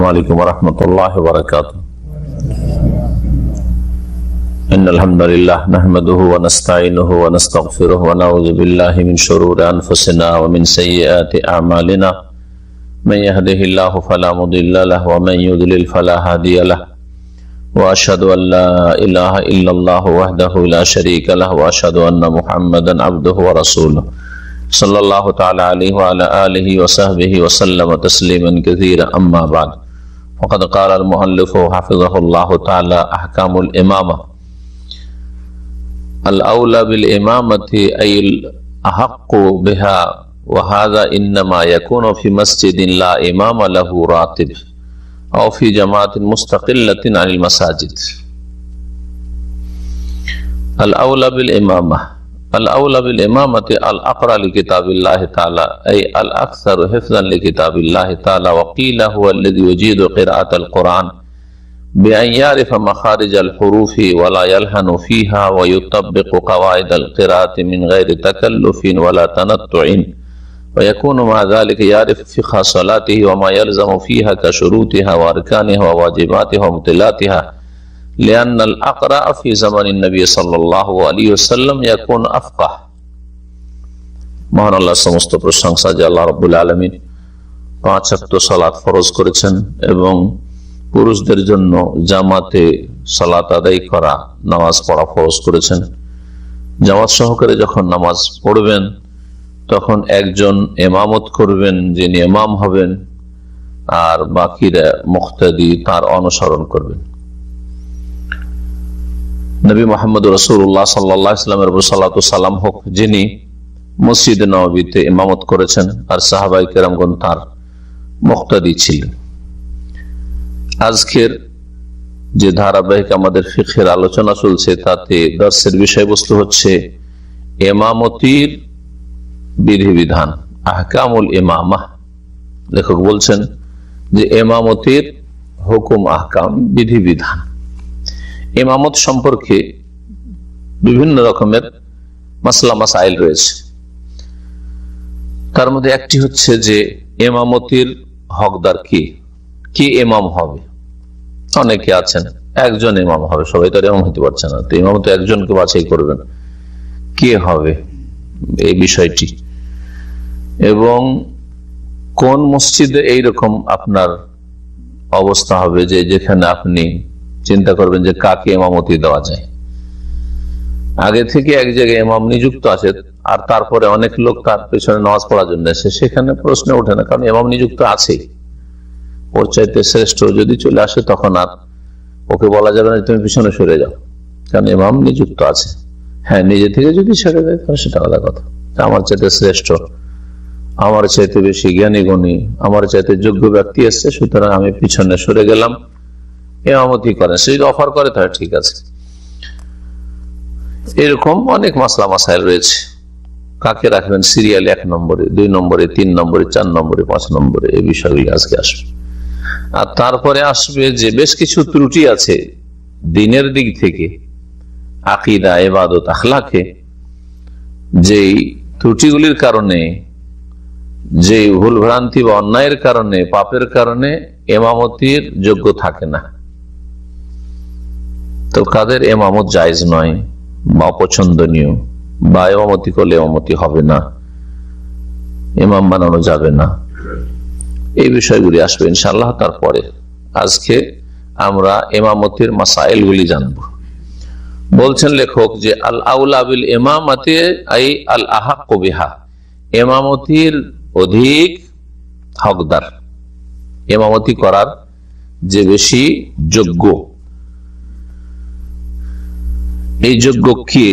عليكم ورحمة الله وبركاته. إن الحمد لله نحمده ونستعينه ونستغفره ونعوذ بالله من شرور أنفسنا ومن سيئات أعمالنا من يهده الله فلا مضل له ومن يضلل فلا هادي له وأشهد أن لا إله إلا الله وحده لا شريك له وأشهد أن محمدا عبده ورسوله صلى الله تعالى عليه وعلى آله وصحبه وسلم تسليما كثيرا. أما بعد فقد قال المؤلف حفظه الله تعالى: أحكام الإمامة. الأولى بالإمامة أي الأحق بها، وهذا إنما يكون في مسجد لا إمام له راتب أو في جماعة مستقلة عن المساجد. الأولى بالإمامة، الأولى بالإمامة الأقرأ لكتاب الله تعالى أي الأكثر حفظا لكتاب الله تعالى، وقيل هو الذي يجيد قراءة القرآن بأن يعرف مخارج الحروف ولا يلحن فيها ويطبق قواعد القراءة من غير تكلف ولا تنطع، ويكون مع ذلك يعرف فقه صلاته وما يلزم فيها كشروطها وأركانها وواجباتها ومبطلاتها، لأن الأقرأ في زمن النبي صلى الله عليه وسلم يكون أفقه। মহান আল্লাহ সমস্ত প্রশংসা যে আল্লাহ রাব্বুল আলামিন 5 ওয়াক্ত সালাত ফরজ করেছেন এবং পুরুষদের জন্য জামাতে সালাত আদায় করা, নামাজ পড়া ফরজ করেছেন। জামাত সহকারে যখন নামাজ পড়বেন তখন একজন ইমামত করবেন, যিনি ইমাম হবেন, আর বাকিরা মুক্তাদি তার অনুসরণ করবেন। নবী মুহাম্মদ রাসূলুল্লাহ সাল্লাল্লাহু আলাইহি ওয়াসাল্লামের উপর সালাতু সালাম হোক, যিনি মসজিদে নববীতে ইমামত করেছেন আর সাহাবায়ে কেরামগণ তার মুক্তাদি ছিলেন। আজকের যে ধারাবাহিক আমাদের ফিকহের আলোচনা চলছে তাতে দর্শের বিষয়বস্তু হচ্ছে ইমামতির বিধিবিধান, আহকামুল ইমামা। লেখক বলছেন যে ইমামতির হুকুম, আহকাম, বিধিবিধান। ইমামত সম্পর্কে বিভিন্ন রকমের মাসলা মাসাইল রয়েছে। তার মধ্যে একটি হচ্ছে যে ইমামতির হকদার কি ইমাম হবে। অনেকে আছেন একজন ইমাম হবে, সবাই তো ইমাম হতে পারছে না, তো ইমাম তো একজনকে বাছাই করবেন, কে হবে এই বিষয়টি, এবং কোন মসজিদে এইরকম আপনার অবস্থা হবে যে যেখানে আপনি চিন্তা করবেন যে কাকে ইমামতি দেওয়া যায়। আগে থেকে এক জায়গায় ইমাম নিযুক্ত আছে আর তারপরে অনেক লোক তার পেছনে নামাজ পড়ার জন্য এসে, সেখানে প্রশ্ন ওঠে না, কারণ ইমাম নিযুক্ত আছেই। ওর চাইতে শ্রেষ্ঠ যদি চলে আসে তখন আর ওকে বলা যাবে না তুমি পিছনে সরে যাও, কারণ ইমাম নিযুক্ত আছে। হ্যাঁ, নিজে থেকে যদি ছেড়ে দেয় তাহলে সেটা আলাদা কথা। আমার চাইতে শ্রেষ্ঠ, আমার চাইতে বেশি জ্ঞানী গুণী, আমার চাইতে যোগ্য ব্যক্তি এসছে, সুতরাং আমি পিছনে সরে গেলাম, ইমামতি করেন। সে যদি অফার করে তাহলে ঠিক আছে। এরকম অনেক মাসলা মাসাইল রয়েছে। কাকে রাখবেন সিরিয়াল 1 নম্বরে, 2 নম্বরে, 3 নম্বরে, 4 নম্বরে, 5 নম্বরে, এই বিষয়গুলি আজকে আসবে। আর তারপরে আসবে যে বেশ কিছু ত্রুটি আছে দিনের দিক থেকে, আকীদা, ইবাদত, আখলাকে, যেই ত্রুটিগুলির কারণে, যে ভুল ভ্রান্তি বা অন্যায়ের কারণে, পাপের কারণে ইমামতির যোগ্য থাকে না। তো কাদের ইমামত জায়েজ নয় বা অপছন্দনীয়, বা ইমামতি করলে ইমামতি হবে না, ইমাম বানানো যাবে না, এই বিষয়গুলি আসবে ইনশাআল্লাহ। তারপরে আজকে আমরা ইমামতির মাসাইলগুলি জানব। বলছেন লেখক যে আল আউলা বিল ইমামাতি আই আল আহাক্কু বিহা, ইমামতির অধিক হকদার, ইমামতি করার যে বেশি যোগ্য, এই যোগ্য কি,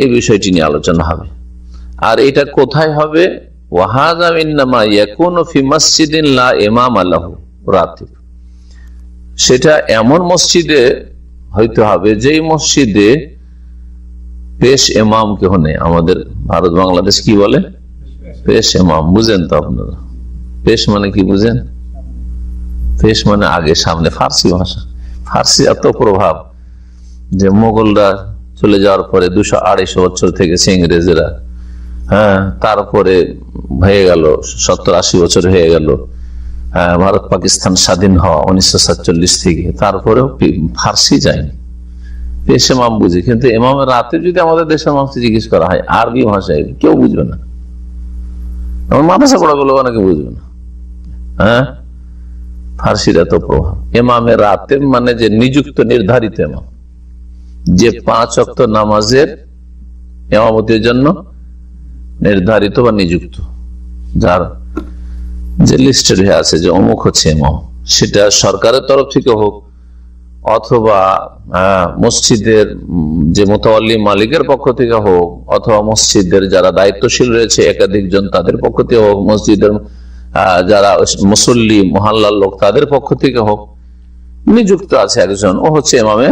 এই বিষয়টি নিয়ে আলোচনা হবে। আর এটা কোথায় হবে? ওয়াহাযা ইন্নামা ইয়াকুনু ফি মাসজিদিন লা ইমামা লাহু রাতিব, সেটা এমন মসজিদে হইতে হবে যেই মসজিদে পেশ ইমাম কেউ নেই। আমাদের ভারত বাংলাদেশ কি বলে? পেশ ইমাম। বুঝেন তো আপনারা পেশ মানে কি বুঝেন? পেশ মানে আগে, সামনে। ফার্সি ভাষা, ফার্সি এত প্রভাব যে মোগলরা চলে যাওয়ার পরে 200-250 বছর থেকে ইংরেজরা, তারপরে হয়ে গেল 70-80 বছর হয়ে গেল, ভারত পাকিস্তান স্বাধীন হওয়া 1947 থেকে, তারপরেও ফার্সি যায়নি। দেশ এমাম বুঝে, কিন্তু এমামের রাতে যদি আমাদের দেশের মানুষ জিজ্ঞেস করা হয় আরবি ভাষায়, কেউ বুঝবে না। এমন মাদ্রাসা পড়া গুলো অনেকে বুঝবে না। হ্যাঁ, ফার্সির এত প্রভাব। এমামের রাতে মানে যে নিযুক্ত নির্ধারিত এমাম, যে 5 ওয়াক্ত নামাজের ইমামতির জন্য নির্ধারিত বা নিযুক্ত, যার যে লিস্টেড হয়ে আছে যে অমুক হচ্ছে ইমাম, সেটা সরকারের তরফ থেকে হোক অথবা মসজিদের যে মুতাওয়াল্লি মালিকের পক্ষ থেকে হোক, অথবা মসজিদের যারা দায়িত্বশীল রয়েছে একাধিক জন তাদের পক্ষ থেকে হোক, মসজিদের যারা মুসল্লি মহল্লার লোক তাদের পক্ষ থেকে হোক, নিযুক্ত আছে একজন, ও হচ্ছে ইমামে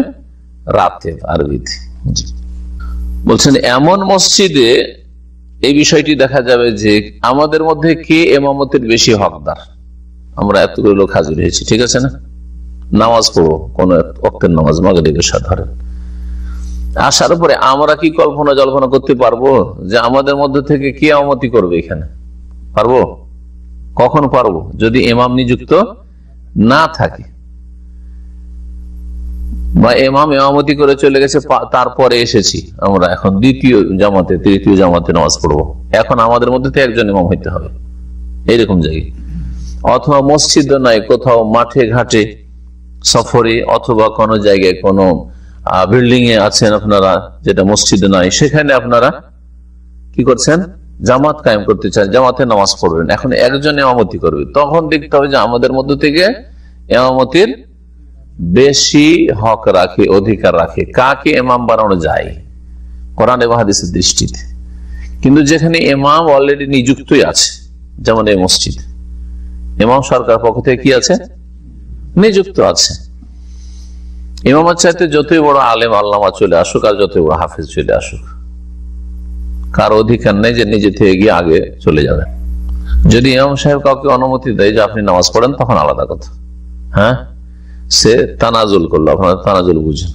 রাতে আরবিতে। বলছেন এমন মসজিদে এই বিষয়টি দেখা যাবে যে আমাদের মধ্যে কে ইমামতের বেশি হকদার। আমরা এতগুলো লোক হাজির হয়েছি, ঠিক আছে না, নামাজ পড়বো, কোন ওয়াক্তের নামাজ মাগরিবের সাথে, আসার পরে আমরা কি কল্পনা জল্পনা করতে পারবো যে আমাদের মধ্যে থেকে কে ইমামতি করবে? এখানে পারবো? কখন পারবো? যদি ইমাম নিযুক্ত না থাকে, বা ইমাম ইমামতি করে চলে গেছে, তারপরে এসেছি আমরা, এখন দ্বিতীয় জামাতে তৃতীয় জামাতে নামাজ পড়বো, এখন আমাদের মধ্যে থেকে একজন ইমাম হইতে হবে এইরকম জায়গায়। অথবা মসজিদ নাই, কোথাও মাঠে ঘাটে সফরে, অথবা কোনো জায়গায় কোনো বিল্ডিং এ আছেন আপনারা, যেটা মসজিদ নাই, সেখানে আপনারা কি করছেন? জামাত কায়েম করতে চান, জামাতে নামাজ পড়বেন, এখন একজন ইমামতি করবে। তখন দেখতে হবে যে আমাদের মধ্যে থেকে ইমামতির বেশি হক রাখে, অধিকার রাখে, কাকে ইমাম বানানো যায় কোরআন এবং হাদিসের দৃষ্টিতে। কিন্তু যেখানে ইমাম অলরেডি নিযুক্তই আছে, যেমন এই মসজিদ, ইমাম সরকার পক্ষ থেকে কি আছে? নিযুক্ত আছে। ইমামের চাইতে যতই বড় আলেম আল্লামা চলে আসুক, আর যতই বড় হাফেজ চলে আসুক, কার অধিকার নেই যে নিজে থেকে গিয়ে আগে চলে যাবে। যদি ইমাম সাহেব কাউকে অনুমতি দেয় যে আপনি নামাজ পড়েন, তখন আলাদা কথা। হ্যাঁ, সে তানাজুল করলো, আপনারা তানাজুল বুঝেন,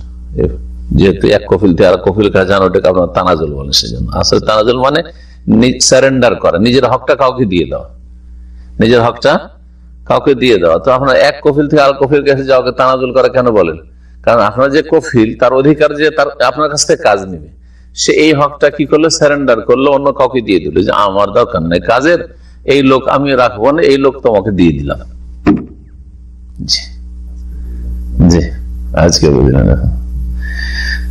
যেহেতু এক কফিল থেকে আর কফিল কাছে যান, ওটাকে আপনার তানাজুল বলেন। সেজন্য আসলে তানাজুল মানে সারেন্ডার করা, নিজের হকটা কাউকে দিয়ে দেওয়া, নিজের হকটা কাউকে দিয়ে দেওয়া। তো আপনার এক কফিল থেকে আর কফিল কাছে যাওয়াকে তানাজুল করা কেন বলেন? কারণ আপনার যে কফিল, তার অধিকার যে তার আপনার কাছ থেকে কাজ নেবে, সে এই হকটা কি করলো? সারেন্ডার করলো, অন্য কাউকে দিয়ে দিল, যে আমার দরকার নেই কাজের, এই লোক আমি রাখবো না, এই লোক তোমাকে দিয়ে দিলাম। জি, আজকে বুঝলেন,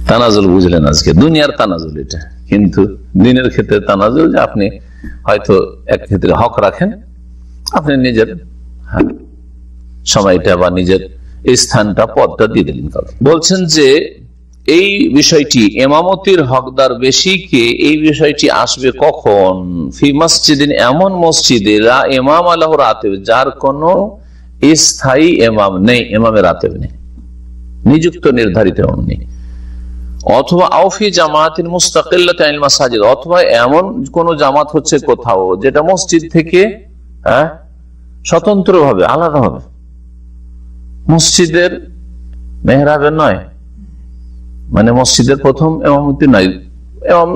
তানাজুল বুঝলেন, আজকে দুনিয়ার তানাজুল এটা। কিন্তু দিনের ক্ষেত্রে তানাজুল যে আপনি হয়তো এক ক্ষেত্রে হক রাখেন, আপনি নিজের সময়টা বা নিজের স্থানটা, পদটা দিয়ে দিলেন। বলছেন যে এই বিষয়টি ইমামতির হকদার বেশি কে, এই বিষয়টি আসবে কখন? ফি মসজিদিন, এমন মসজিদে লা ইমাম আলাহু রাতিব, যার কোনো স্থায়ী ইমাম নেই, ইমামের রাতিব নেই, নিযুক্ত নির্ধারিত ইমাম নেই। অথবা আউফি জামাতিন মুস্তাকিল্লাতিন আনিল মাসাজিদ, অথবা এমন কোন জামাত হচ্ছে কোথাও যেটা মসজিদ থেকে স্বতন্ত্র ভাবে, আলাদা হবে, মসজিদের মেহরাবে নয়, মানে মসজিদের প্রথম ইমামতি নাই, এবং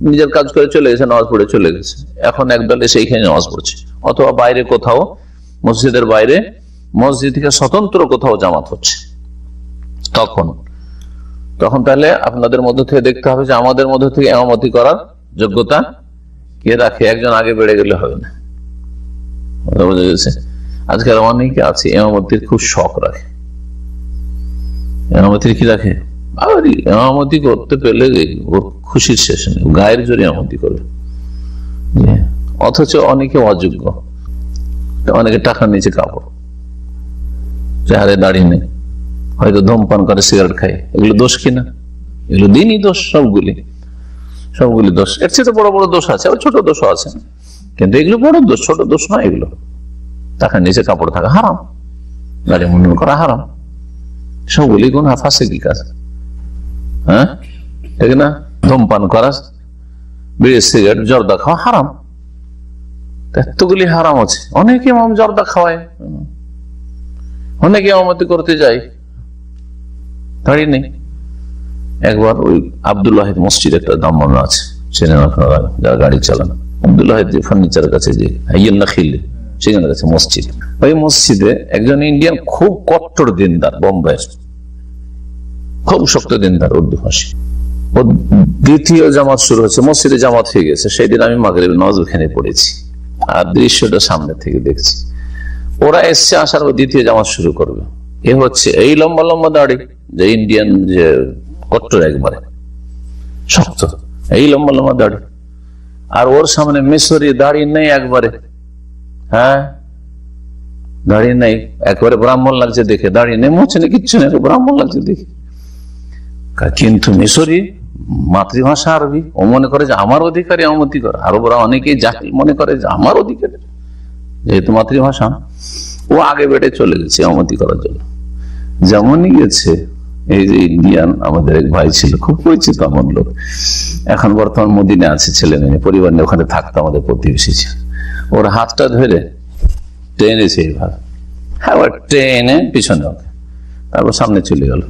নিজের কাজ করে চলে গেছে, নামাজ পড়ে চলে গেছে, এখন একদল এসে এইখানে নামাজ পড়ছে। অথবা বাইরে কোথাও, মসজিদের বাইরে, মসজিদ থেকে স্বতন্ত্র কোথাও জামাত হচ্ছে, তখন তাহলে আপনাদের মধ্য থেকে দেখতে হবে যে আমাদের মধ্য থেকে ইমামতি করার যোগ্যতা কে রাখে। একজন আগে বেড়ে গেলে হবে না, বুঝা গেছে? আজকাল অনেকে আছে ইমামতির খুব শখ রাখে, ইমামতির কি রাখে, ইমামতি করতে পেলে ওর খুশির শেষ নেই, গায়ের জোরে ইমামতি করবে, অথচ অনেকে অযোগ্য, অনেকে টাকার নিচে কাপড়, চেহারে দাঁড়িয়ে নেই, হয়তো ধূমপান করে, সিগারেট খায়, এগুলো দোষ কিনা? এগুলো দিনই দোষ, সবগুলি দোষ। এর চেয়ে বড় বড় দোষ আছে, ছোট দোষও আছে, কিন্তু এগুলো বড় দোষ, ছোট দোষ নয়। এগুলো টাকার নিচে কাপড় থাকা হারাম, গাড়ি মুন্ডন করা হারাম, সবগুলি গুণ ফাসিকি কাজ। হ্যাঁ, ঠিক না? ধূমপান করা, বিড়ি সিগারেট জর্দা খাওয়া হারাম, এতগুলি হারাম আছে। অনেকে ইমাম জর্দা খাওয়ায়, অনেকে ইমামতি করতে যায়, দাঁড়িয়ে নেই। একবার ওই আব্দুল ওয়াহিদ মসজিদ একটা দাম্মানো আছে, চেনেন আপনারা যারা গাড়ি চালান, আব্দুল ওয়াহিদ যে ফার্নিচারের কাছে যে হাইয়ান নাখিল সেখানে গেছে মসজিদ। ওই মসজিদে একজন ইন্ডিয়ান খুব কট্টর দিনদার, বোম্বাইয়ের খুব শক্ত দিনদার উর্দু ভাষী, ও দ্বিতীয় জামাত শুরু হচ্ছে, মসজিদে জামাত হয়ে গেছে। সেই দিন আমি মাগরিবের নামাজ ওখানে পড়েছি আর দৃশ্যটা সামনে থেকে দেখছি। ওরা এসছে, আসার পর দ্বিতীয় জামাত শুরু করবে। এ হচ্ছে এই লম্বা লম্বা দাড়ি, যে ইন্ডিয়ান যে কট্টর একবারে শক্ত, এই লম্বা লম্বা দাড়ি, আর ওর সামনে মিশরি দাড়ি নেই একবারে, হ্যাঁ দাড়ি নেই, একবারে ব্রাহ্মণ লাগছে দেখে, দাড়ি নেই, মুছে নেই, কিচ্ছু নেই, ব্রাহ্মণ লাগছে দেখে। কিন্তু মিশরি, মাতৃভাষা আরবি, ও মনে করে যে আমার অধিকারী আমতি করে, আরো বড় অনেকেই জাহিল মনে করে যে আমার অধিকারী, যেহেতু মাতৃভাষা। ও আগে বেড়ে চলে গেছে আমতি করার জন্য। যেমনই গেছে, এই যে ইন্ডিয়ান আমাদের এক ভাই ছিল, খুব পরিচিত আমার লোক, এখন বর্তমান মদিনে আছে, ছেলে মেয়ে পরিবার নিয়ে ওখানে থাকতো, আমাদের প্রতিবেশী ছিল। ওর হাতটা ধরে টেনেছে এইভাবে, হ্যাঁ টেনে পিছনে, ওকে তারপর সামনে চলে গেল,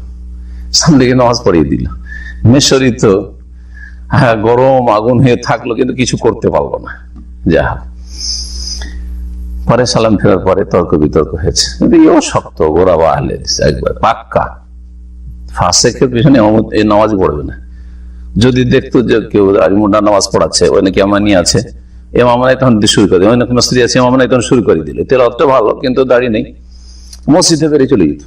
সামনে গিয়ে নামাজ পড়িয়ে দিল। মিশরি তো হ্যাঁ গরম আগুন হয়ে থাকলো, কিন্তু কিছু করতে পারলো না। যা পরে সালাম ফেরার পরে তর্ক বিতর্ক হয়েছে, কিন্তু এও শক্ত, গোড়া বা আহলে একবার পাক্কা ফাসেকের পিছনে নামাজ পড়বে না। যদি দেখতো যে কেউ মুন্ডা নামাজ পড়াচ্ছে, ওই নাকি আমানি আছে, এমামানাই তখন শুরু করে, ওই কোনো স্ত্রী আছে এমামানাই তখন শুরু করে দিল। তেলাওয়াতটা ভালো, কিন্তু দাড়ি নেই, মসজিদে বেরিয়ে চলে যেত।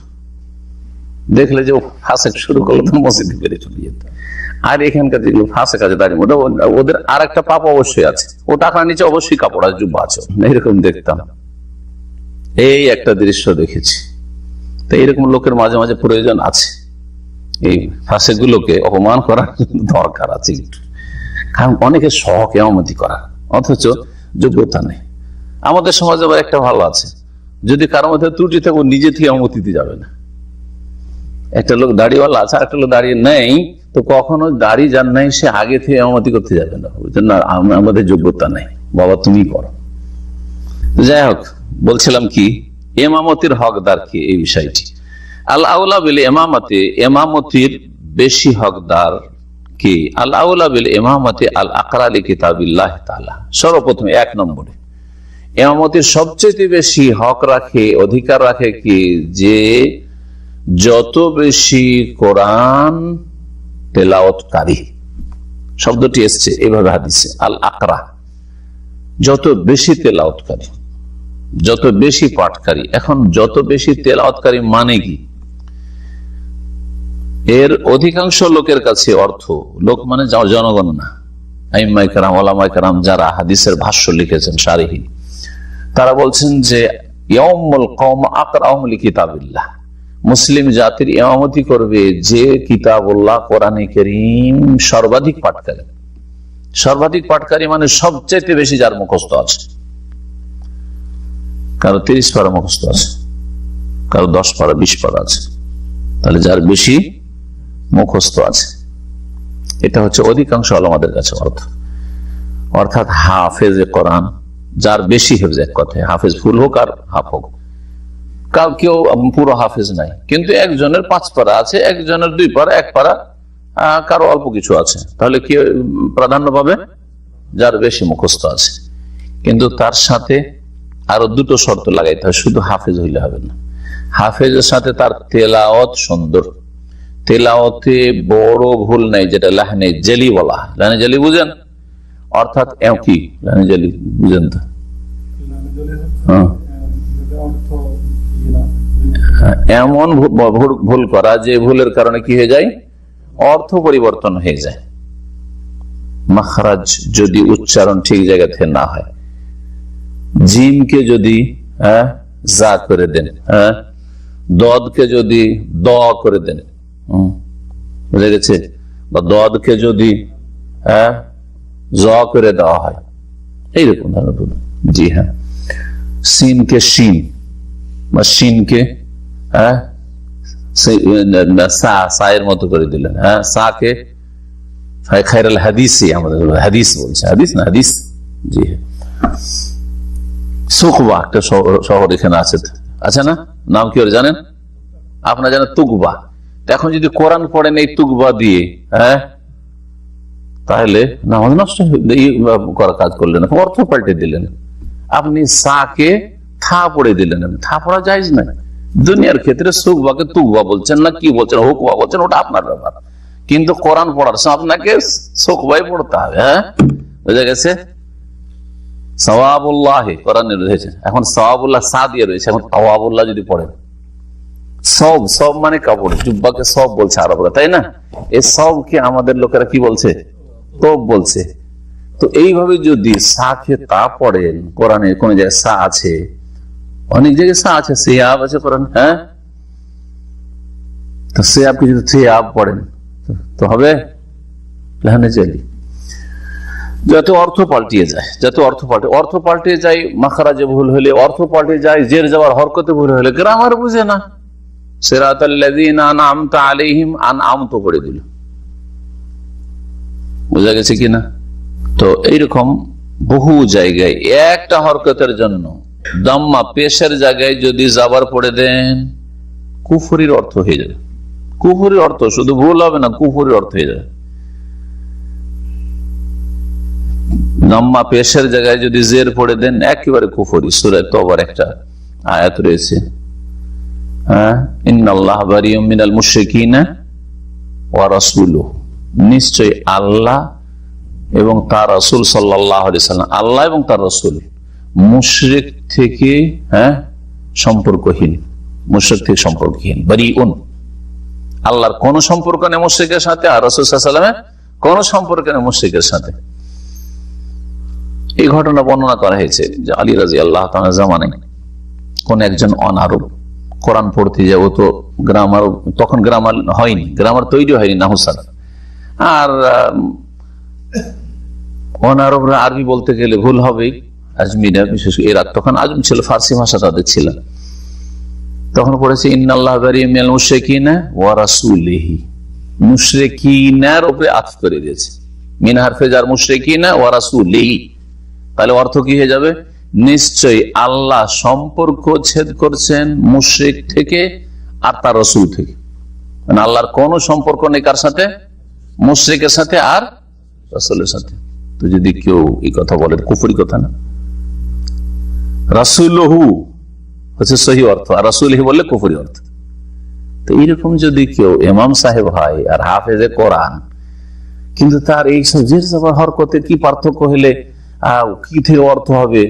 দেখলে যে ফাসেক শুরু করলো, তখন মসজিদে বেরিয়ে চলে যেত। আর এখানকার যেগুলো ফাসেক আছে দাড়ি মোটা, ওদের আর একটা পাপ অবশ্যই আছে, ও টাকার নিচে অবশ্যই কাপড় আছে, জুব্বা আছে, এরকম দেখতাম। এই একটা দৃশ্য দেখেছি। তো এরকম লোকের মাঝে মাঝে প্রয়োজন আছে, এই ফাসেকগুলোকে অপমান করার দরকার আছে একটু, কারণ অনেকে শখ এমতি করার, অথচ যোগ্যতা নেই। আমাদের সমাজে আবার একটা ভালো আছে, যদি কারোর মধ্যে ত্রুটি থাকে, ও নিজে থেকে এমতি দিতে যাবে না। একটা লোক দাড়িওয়ালা আছে, আর একটা লোক দাঁড়িয়ে নেই, তো কখনো দাড়ি যার নাই সে আগে থেকে এমতি করতে যাবে না, না আমাদের যোগ্যতা নেই, বাবা তুমি করো। যাই হোক, বলছিলাম কি, এমামতির হকদার কি, এই বিষয়টি। আল আউলা বিল ইমামাতি, ইমামতির বেশি হকদার কি? আল আউলা বিল ইমামাতি আল আকরা লি কিতাবিল্লাহ তাআলা। সর্বপ্রথম 1 নম্বরে ইমামতির সবচেয়ে বেশি হক রাখে, অধিকার রাখে কি, যে যত বেশি কোরআন তেলাওয়াতকারী, শব্দটি এসছে এইভাবে হাদিসে, আল আকরা, যত বেশি তেলাওয়াতকারী, যত বেশি পাঠকারী। এখন যত বেশি তেলাওয়াতকারী মানে কি? এর অধিকাংশ লোকের কাছে অর্থ, লোক মানে জনগণ না, আইম্মায়ে কেরাম, ওলামায়ে কেরাম যারা হাদিসের ভাষ্য লিখেছেন, শারিহি, তারা বলছেন যে ইয়াউমুল কওম আকরাউম লিকিতাবিল্লাহ, মুসলিম জাতির ইমামতি করবে যে কিতাবুল্লাহ, কোরআনে কারীম সর্বাধিক পাঠকারী। সর্বাধিক পাঠকারী মানে সবচেয়ে বেশি যার মুখস্থ আছে। কারো 30 পারা মুখস্থ আছে, কারো 10 পারা 20 পারা আছে, তাহলে যার বেশি মুখস্থ আছে, এটা হচ্ছে অধিকাংশ আলেমদের কাছে অর্থ। অর্থাৎ হাফেজে কোরআন যার বেশি হেফজ, এক কথায় হাফেজ ফুল হোক আর হাফ হোক, কেউ পুরো হাফেজ নাই, কিন্তু একজনের 5 পারা আছে, একজনের 2 পারা, 1 পারা, কারো অল্প কিছু আছে, তাহলে কি প্রাধান্য পাবে? যার বেশি মুখস্থ আছে। কিন্তু তার সাথে আরো 2টো শর্ত লাগাইতে হয়, শুধু হাফেজ হইলে হবে না, হাফেজের সাথে তার তেলাওয়াত সুন্দর, তেলাওয়াতে বড় ভুল নাই, যেটা লাহনে জেলি বলা হয়। লাহনে জেলি বুঝেন? অর্থাৎ কি লাহনে জেলি বুঝেন তো? এমন ভুল করা যে ভুলের কারণে কি হয়ে যায়? অর্থ পরিবর্তন হয়ে যায়। মাখরাজ যদি উচ্চারণ ঠিক জায়গা থেকে না হয়, জিমকে যদি যা করে দেন, দদকে যদি দ করে দেন, বুঝে গেছে, বা দদকে যদি জ করে দেওয়া হয়, এইরকম ধরনের। জি হ্যাঁ, সিনকে শিন বা শিনকে সায়ের মতো করে দিলেন, সাকে খায়রুল হাদিসি, আমাদের হাদিস বলছে, হাদিস না হাদিস। জি হ্যাঁ, সুকবা একটা শহর এখানে আছে না, নাম কি ওর জানেন আপনারা? জানেন তুকবা। এখন যদি কোরআন পড়েন এই তুকবা দিয়ে, তাহলে নামাজ নষ্ট করার কাজ করলেন, অর্থ পাল্টে দিলেন। আপনি সাকে থা পড়ে দিলেন, থা পড়া জায়েজ না। দুনিয়ার ক্ষেত্রে সুকবাকে তুকবা বলছেন না কি বলছেন, হুকবা বলছেন, ওটা আপনার ব্যাপার, কিন্তু কোরআন পড়ার সময় আপনাকে সুকবাই পড়তে হবে। হ্যাঁ, বুঝা গেছে? সওয়াবুল্লাহ কোরআনে রয়েছে, এখন সওয়াবুল্লাহ সা দিয়ে রয়েছে, এখন সওয়াবুল্লাহ যদি পড়েন, সব সব মানে কাপড়, জুব্বাকে সব বলছে আরবরা, তাই না? এই সবকে আমাদের লোকেরা কি বলছে? তোপ বলছে। তো এইভাবে যদি সাকে তা পড়েন, কোরআনে কোন জায়গায় সা আছে, অনেক জায়গায় সা আছে, সিয়াব আছে কোরআন। হ্যাঁ, তো সিয়াবকে যদি সিয়াব পড়েন তো হবে লাহানে চলি। যাতে অর্থ পাল্টিয়ে যায়, যাতে অর্থ পাল্টে যায়, মাখরাজে ভুল হলে অর্থ পাল্টে যায়, জের যাওয়ার হরকতে ভুল হলে গ্রামার বুঝে না, সিরাতাল্লাযীনা আনআমতা আলাইহিম আনআমতু পড়ে দিল। বুঝা গেছে কিনা? তো এইরকম বহু জায়গায় একটা হরকতের জন্য দাম্মা পেশের জায়গায় যদি জাবার পড়ে দেন, কুফরির অর্থ হয়ে যাবে। কুফরির অর্থ শুধু ভুল হবে না, কুফরির অর্থ হয়ে যাবে। দাম্মা পেশের জায়গায় যদি জের পড়ে দেন, একেবারে কুফরি। সূরা তওবার একটা আয়াত রয়েছে, হ্যাঁ, ইন্নাল্লাহা বারিউম মিনাল মুশরিকিনা ওয়া রাসূলুহু, নিশ্চয় আল্লাহ এবং তার রাসূল সাল্লাল্লাহু আলাইহি সাল্লাম, আল্লাহ এবং তার রাসূল মুশরিক থেকে, হ্যাঁ, সম্পর্কহীন, মুশরিক থেকে সম্পর্কহীন। বারিউন, আল্লাহর কোন সম্পর্ক নেই মুশরিকের সাথে, আর রাসূল সাল্লাল্লাহু আলাইহি সাল্লামের কোন সম্পর্ক নেই মুশরিকের সাথে। এই ঘটনা বর্ণনা করা হয়েছে যে আলী রাদিয়াল্লাহু তাআলা জামানায় কোন একজন অনারব কোরআন পড়তে যায়, ও তো গ্রামার, তখন গ্রামার হয়নি, গ্রামার তৈরি হয়নি, নাহুসার। আর অনারবরা আরবি বলতে গেলে ভুল হবেই, আজমিরা বিশেষ করে এরা, তখন আজম ছিল, ফার্সি ভাষা তাদের ছিল। তখন পড়েছে ইন্নাল্লাহা বারিউম মিনাল মুশরিকিনা ওয়া রাসূলিহি, মুশরিকিনার উপরে আতফ করে দিয়েছে, মিন হারফে জার মুশরিকিনা ওয়া রাসূলিহি। তাহলে অর্থ কি হয়ে যাবে? নিশ্চয়ই আল্লাহ সম্পর্ক ছেদ করছেন মুশরিক থেকে আর তার রাসূল থেকে। মানে আল্লাহর কোন সম্পর্ক নেই কার সাথে? মুশরিকের সাথে আর রাসূলের সাথে। তো যদি কেউ এই কথা বলে, কুফরি কথা না। রাসূলুহু হচ্ছে সহি অর্থ, আর রাসূলিহি বললে কুফরি অর্থ। তো এইরকম যদি কেউ ইমাম সাহেব হয় আর হাফেজে কোরআন, কিন্তু তার এই সব জের জবর হরকতের কি পার্থক্য হলে কি থেকে অর্থ হবে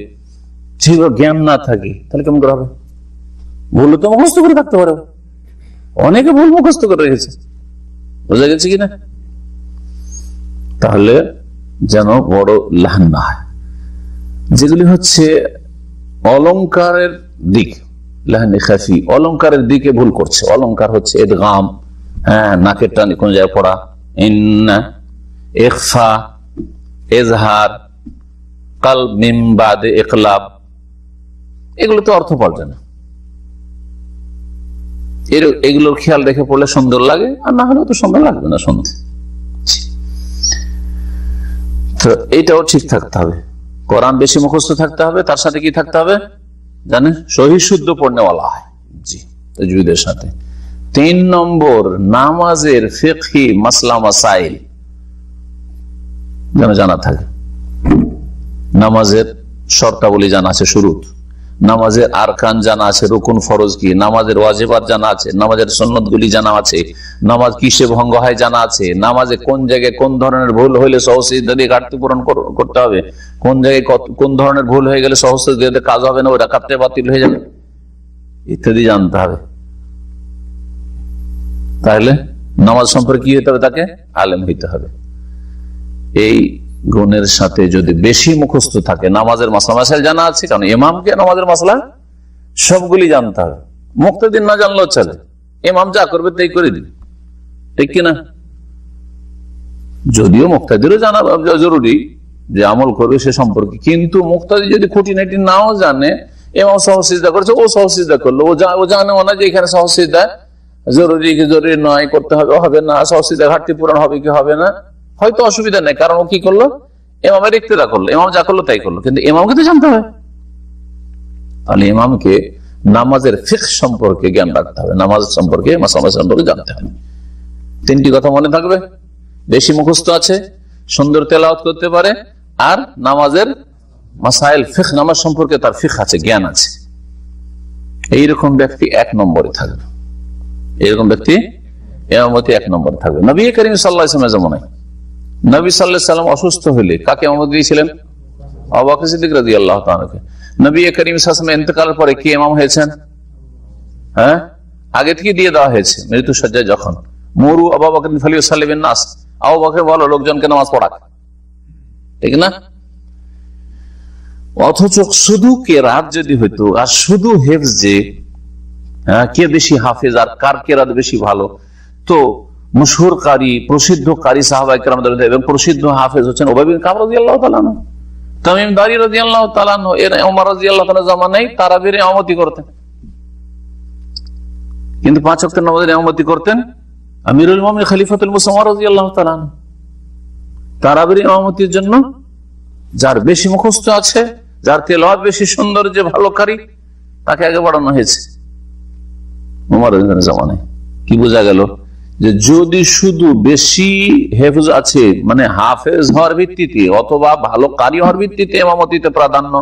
সেগুলো জ্ঞান না থাকে, তাহলে কেমন করে হবে? ভুল তো মুখস্থ করে থাকতে পারে, অনেকে ভুল মুখস্থ করে রেখেছে। বোঝা গেছে কিনা? তাহলে যেন বড় লাহান না হয়। যেগুলি হচ্ছে অলংকারের দিক, লাহানি খাফি, অলংকারের দিকে ভুল করছে। অলংকার হচ্ছে ইদগাম, হ্যাঁ, নাকের টানে কোন জায়গায় পড়া, ইন্না, ইখফা, ইজহার, কালব মিন বাদে ইকলাব, এগুলো তো অর্থ পাল্টে না। এগুলোর খেয়াল রেখে পড়লে সুন্দর লাগে, আর না হলেও তো সুন্দর লাগবে না শুনতে। তো এইটাও ঠিক থাকতে হবে, কোরআন বেশি মুখস্থ থাকতে হবে, তার সাথে কি থাকতে হবে জানেন? সহি শুদ্ধ পড়নেওয়ালা হয়, জি, তাজবীদের সাথে। 3 নম্বর, নামাজের ফিকহি মাসলা মাসাইল যেন জানা থাকে। নামাজের শর্তাবলী জানা আছে, শুরুত, নামাজের আরকান জানা আছে, রুকুন ফরজ কি, নামাজের ওয়াজিবাত জানা আছে, নামাজের সুন্নত গুলি জানা আছে, নামাজ কিসে ভঙ্গ হয় জানা আছে, নামাজে কোন জায়গায় কোন ধরনের ভুল হইলে সহজে দিয়ে ঘাটতি পূরণ করতে হবে, কোন জায়গায় কোন ধরনের ভুল হয়ে গেলে সহজে দিয়ে কাজ হবে না, ওই রাকাতটা বাতিল হয়ে যাবে, ইত্যাদি জানতে হবে। তাহলে নামাজ সম্পর্কে কি হতে হবে? তাকে আলেম হইতে হবে। এই গুণের সাথে যদি বেশি মুখস্থ থাকে, নামাজের মাসলা মাসাইল জানা আছে, কারণ ইমামকে নামাজের মাসলা সবগুলি জানতে হবে, মুক্তাদির না জানলেও চলে, ইমাম যা করবে তাই করে দিবে, ঠিক কিনা? যদিও মুক্তাদিরও জানা জরুরি, যে আমল করবে সে সম্পর্কে, কিন্তু মুক্তাদি যদি খুঁটিনাটি নাও জানে, ইমাম সহসিজদা করেছে, ও সহসিজদা করলো, ও জানে না যে এখানে সহসিজদা জরুরি কি জরুরি নয়, করতে হবে হবে না, সহসিজদা ঘাটতি পূরণ হবে কি হবে না, হয়তো অসুবিধা নেই, কারণ ও কি করলো? ইমামের ইক্তেদা করলো, ইমাম যা করলো তাই করলো, কিন্তু ইমামকে তো জানতে হবে। তাহলে ইমামকে নামাজের ফিকহ সম্পর্কে জ্ঞান রাখতে হবে, নামাজ সম্পর্কে মাসলা সম্পর্কে জানতে হবে। 3টি কথা মনে থাকবে, বেশি মুখস্থ আছে, সুন্দর তেলাওয়াত করতে পারে, আর নামাজের মাসাইল ফিকহ নামাজ সম্পর্কে তার ফিকহ আছে, জ্ঞান আছে, এইরকম ব্যক্তি 1 নম্বরে থাকবে। এরকম ব্যক্তি ইমামতি 1 নম্বরে থাকবে। নবী করিম সাল্লাল্লাহু আলাইহি ওয়াসাল্লামের জামানায় নবী সাল্লাল্লাহু আলাইহি ওয়াসাল্লাম অসুস্থ হলে কাকে ইমামতি দিয়েছিলেন? আবু বকর সিদ্দিক রাদিয়াল্লাহু তাআলা কে। নবী করিম সাল্লাল্লাহু আলাইহি ওয়াসাল্লামের ইন্তেকালের পরে কে ইমাম হয়েছেন? হ্যাঁ, আগে থেকে দিয়ে দেওয়া হয়েছে মৃত্যু সজ্জায় যখন, মুরু আবু বকর ফালিউসাল্লি বিন নাস, আবু বকর বলো লোকজনকে নামাজ পড়াক, ঠিক না? অথচ শুধু কেরাত যদি হইতো আর শুধু হেফজে, কে বেশি হাফেজ আর কার কেরাত বেশি ভালো, তো মশহুর কারি, প্রসিদ্ধ কারি সাহাবায়ে কেরামদের মধ্যে এবং প্রসিদ্ধ হাফেজ হচ্ছেন উবাই বিন কাব রাদিয়াল্লাহু তাআলা আনহু, তামিম দারি রাদিয়াল্লাহু তাআলা আনহু, এর ওমর রাদিয়াল্লাহু তাআলা জামানায় তারাবির ইমামতি করতেন। কিন্তু 5 ওয়াক্তের নামাজের ইমামতি করতেন আমিরুল মুমিনিন খলিফাতুল মুসলিমিন রাদিয়াল্লাহু তাআলা আনহু। তারাবির ইমামতির জন্য যার বেশি মুখস্থ আছে, যার তেলাওয়াত বেশি সুন্দর, যে ভালো কারি, তাকে আগে বাড়ানো হয়েছে ওমর রাদিয়াল্লাহু জামানায়। কি বোঝা গেল? যে যদি শুধু বেশি হেফজ আছে, মানে হাফেজ হওয়ার ভিত্তিতে অথবা ভালো কারি হওয়ার ভিত্তিতে ইমামতিতে প্রাধান্য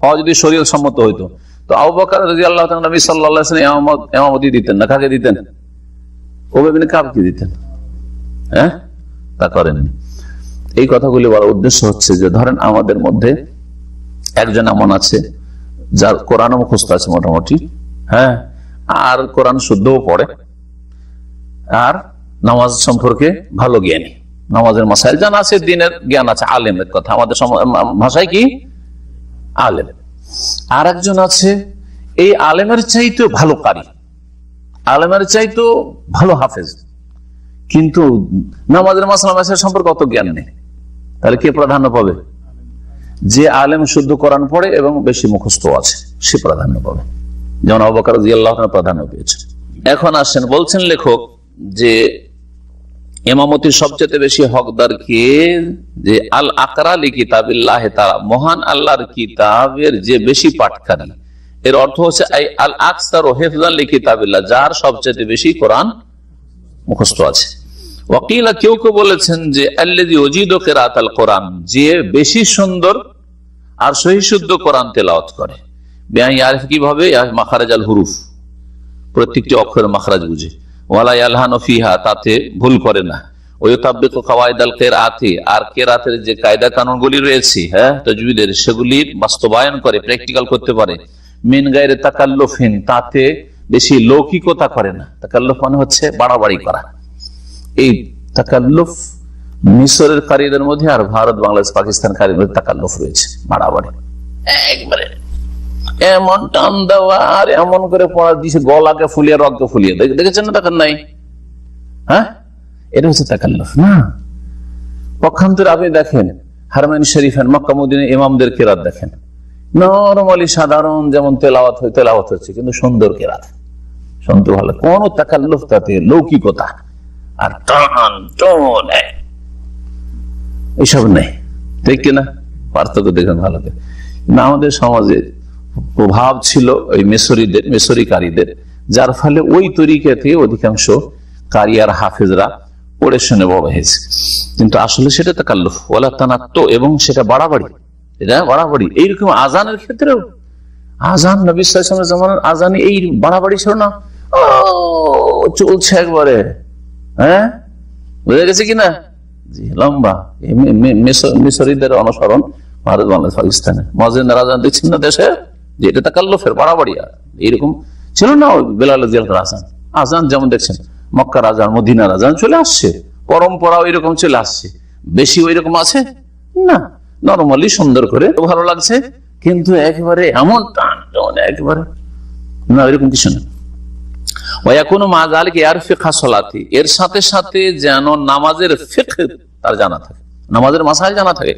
হওয়া যদি শরীয়ত সম্মত হইতো, তো আবু বকর রাদিয়াল্লাহু তাআলা নবী সাল্লাল্লাহু আলাইহি ওয়াসাল্লাম ইমামতি দিতেন না, কাকে দিতেন? উবাই বিন কাবকে দিতেন। হ্যাঁ, তা করেননি। এই কথাগুলি বলার উদ্দেশ্য হচ্ছে যে ধরেন আমাদের মধ্যে একজন এমন আছে যার কোরআন মুখস্থ আছে মোটামুটি, হ্যাঁ, আর কোরআন শুদ্ধও পড়ে, আর নামাজ সম্পর্কে ভালো জ্ঞানী, নামাজের মাসাইল জানা আছে, দিনের জ্ঞান আছে, আলেমের কথা আমাদের ভাষায় কি আলেম। আর একজন আছে এই আলেমের চাইতেও ভালো কারি, আলেমের চাইতেও ভালো হাফেজ, কিন্তু নামাজের মাসালা মাসাইল সম্পর্কে অত জ্ঞান নেই। তাহলে কে প্রাধান্য পাবে? যে আলেম শুদ্ধ কোরআন পড়ে এবং বেশি মুখস্থ আছে, সে প্রাধান্য পাবে, যেমন আবু বকর রাদিয়াল্লাহু তাআলা প্রাধান্য পেয়েছে। এখন আসেন, বলছেন লেখক যে ইমামতির সবচেয়ে বেশি হকদার কে? যে আল আকরা লি কিতাবিল্লাহ তাআলা, মহান আল্লাহর কিতাবের যে বেশি পাঠকারী। এর অর্থ হচ্ছে আল আকসারু হিফযান লি কিতাবিল্লাহ, যার সবচেয়ে বেশি কোরআন মুখস্থ আছে। ওয়াকিলা, কেউ কেউ বলেছেন যে আল্লাযী ইয়াজিদু কিরাআতাল কোরআন, যে বেশি সুন্দর আর সহি শুদ্ধ কোরআন তেলাওয়াত করে। বিআন ইয়ারিফ, কিভাবে? মাখরাজাল হুরুফ, প্রত্যেকটি অক্ষরের মাখরাজ বুঝে। ওয়ালা ইয়ালহানু ফিহা, তাতে ভুল করে না। ওয়ায়ুতাব্বিকু কাওয়াইদাল কিরাআতি, আর কিরাতের যে কায়দা কানুনগুলি রয়েছে, হ্যাঁ, তাজউইদের, সেগুলি বাস্তবায়ন করে, প্র্যাকটিক্যাল করতে পারে। মিন গায়রি তাকাল্লুফিন, তাতে বেশি লৌকিকতা করে না। তাকাল্লুফ মানে হচ্ছে বাড়াবাড়ি করা। এই তাকাল্লুফ মিশরের কারীদের মধ্যে আর ভারত, বাংলাদেশ, পাকিস্তান কারীদের মধ্যে তাকাল্লুফ রয়েছে, বাড়াবাড়ি, একবারে এমন টান দেওয়া আর এমন করে পড়া দিছে, গলাকে ফুলিয়ে রক্ত ফুলিয়ে। দেখেছেন না? দেখেন নাই? হ্যাঁ, এটা হচ্ছে তাকাল্লুফ না। পক্ষান্তরে আপনি দেখেন হারমাইন শরীফের, মক্কা মদিনার ইমামদের কিরাত দেখেন, নরমালি সাধারণ যেমন তেলাওয়াত হচ্ছে, কিন্তু সুন্দর কিরাত, শুনতে ভালো, কোন তাকাল্লুফ, তাতে লৌকিকতা আর টান টোন এইসব নেই, ঠিক কিনা? পার্থক্য দেখেন ভালো করে। আমাদের সমাজে প্রভাব ছিল ওই মেসরিকারীদের, যার ফলে ওই তরিকা থেকে অধিকাংশ কারি আর হাফেজরা পড়ে শুনে বড় হয়েছে। কিন্তু আসলে সেটা তাকাল্লুফ, ওয়ালা তানাত্তু, এবং সেটা বাড়াবাড়ি, এটা বাড়াবাড়ি। এইরকম আজানের ক্ষেত্রেও, আজান নবী সাল্লাল্লাহু আলাইহি ওয়াসাল্লামের জামানার আজানে এই বাড়াবাড়ি ছিল না, চলছে একবারে, হ্যাঁ, বুঝা গেছে কিনা? জি, লম্বা। মিশরীদের অনুসরণ ভারত, বাংলাদেশ, পাকিস্তানে মুয়াজ্জিন আজান দিচ্ছেন না দেশে, যে এটা তাকাল্লুফের বাড়াবাড়ি। এইরকম ছিল না বেলাল রাদিয়াল্লাহু আনহু আজান, যেমন দেখছেন মক্কার আজান, মদিনার আজান চলে আসছে, পরম্পরা ওইরকম চলে আসছে। বেশি ওইরকম আছে না, নরমালি সুন্দর করে ভালো লাগছে, কিন্তু একেবারে এমন টান টান একেবারে না, ওইরকম কিছু না। এর সাথে সাথে যেন নামাজের ফিকহ তার জানা থাকে, নামাজের মাসাইল জানা থাকে।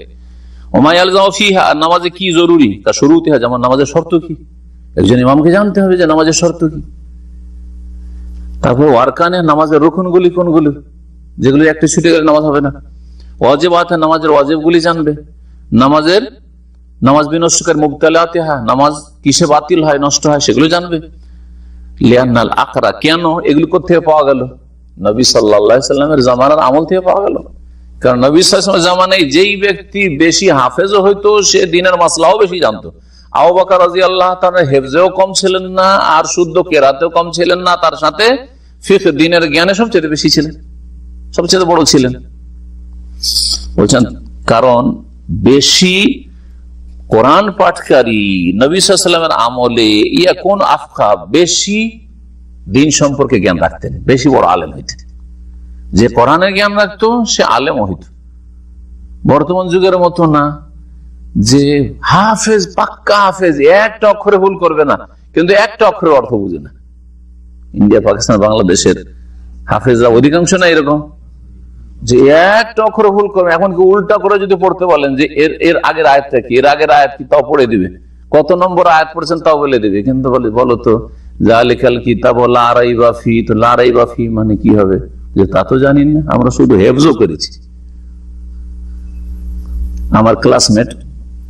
নামাজে কি জরুরি তা শুরুতে হয়, যেমন নামাজের শর্ত কি, একজন ইমামকে জানতে হবে যে নামাজের শর্ত কি। তারপর ওয়ারকানে, নামাজের রুকনগুলি কোনগুলি, যেগুলি একটা ছুটে গেলে নামাজ হবে না। ওয়াজিবাত, নামাজের ওয়াজিবগুলি জানবে। নামাজ বিনষ্টকারী মুবতালাতে, নামাজ কিসে বাতিল হয়, নষ্ট হয়, সেগুলো জানবে। লিআন্নাল আকরা, কেন এগুলো কোথা থেকে পাওয়া গেল? নবী সাল্লাল্লাহু আলাইহি সাল্লামের জামানার আমল থেকে পাওয়া গেল। কারণ নবী সাল্লাল্লাহু আলাইহি ওয়াসাল্লামের জামানায় যেই ব্যক্তি বেশি হাফেজও হইতো সে দিনের মাসলাও বেশি জানতো। আবু বকর রাদিয়াল্লাহু তাআলা হেফজেও কম ছিলেন না, আর শুদ্ধ কেরাতেও কম ছিলেন না, তার সাথে ফিকহ দিনের জ্ঞানে সবচেয়ে বেশি ছিলেন, সবচেয়ে বড় ছিলেন। বলছেন কারণ বেশি কোরআন পাঠকারী নবী সাল্লাল্লাহু আলাইহি ওয়াসাল্লামের আমলে ইয়াকুন আফকা, বেশি দিন সম্পর্কে জ্ঞান রাখতেন, বেশি বড় আলেম হইতেন। যে কোরআনের জ্ঞান রাখতো সে আলেম হইত। বর্তমান যুগের মতো না যে হাফেজ, পাক্কা হাফেজ, একটা অক্ষরে ভুল করবে না, কিন্তু একটা অক্ষরের অর্থ বুঝে না। ইন্ডিয়া, পাকিস্তান, বাংলাদেশের হাফেজরা অধিকাংশ না এরকম যে একটা অক্ষরে ভুল করবে। এখন কি উল্টা করে যদি পড়তে বলেন যে এর আগের আয়াতটা কি, এর আগের আয়াত কি, তাও পড়ে দিবে। কত নম্বর আয়াত পড়ছেন তাও বলে দিবে। কিন্তু বলো তো জালিকাল কিতাব লা রাইবা ফি, তো লা রাইবা ফি মানে কি হবে যে তা তো জানি না, আমরা শুধু হেফজও করেছি। আমার ক্লাসমেট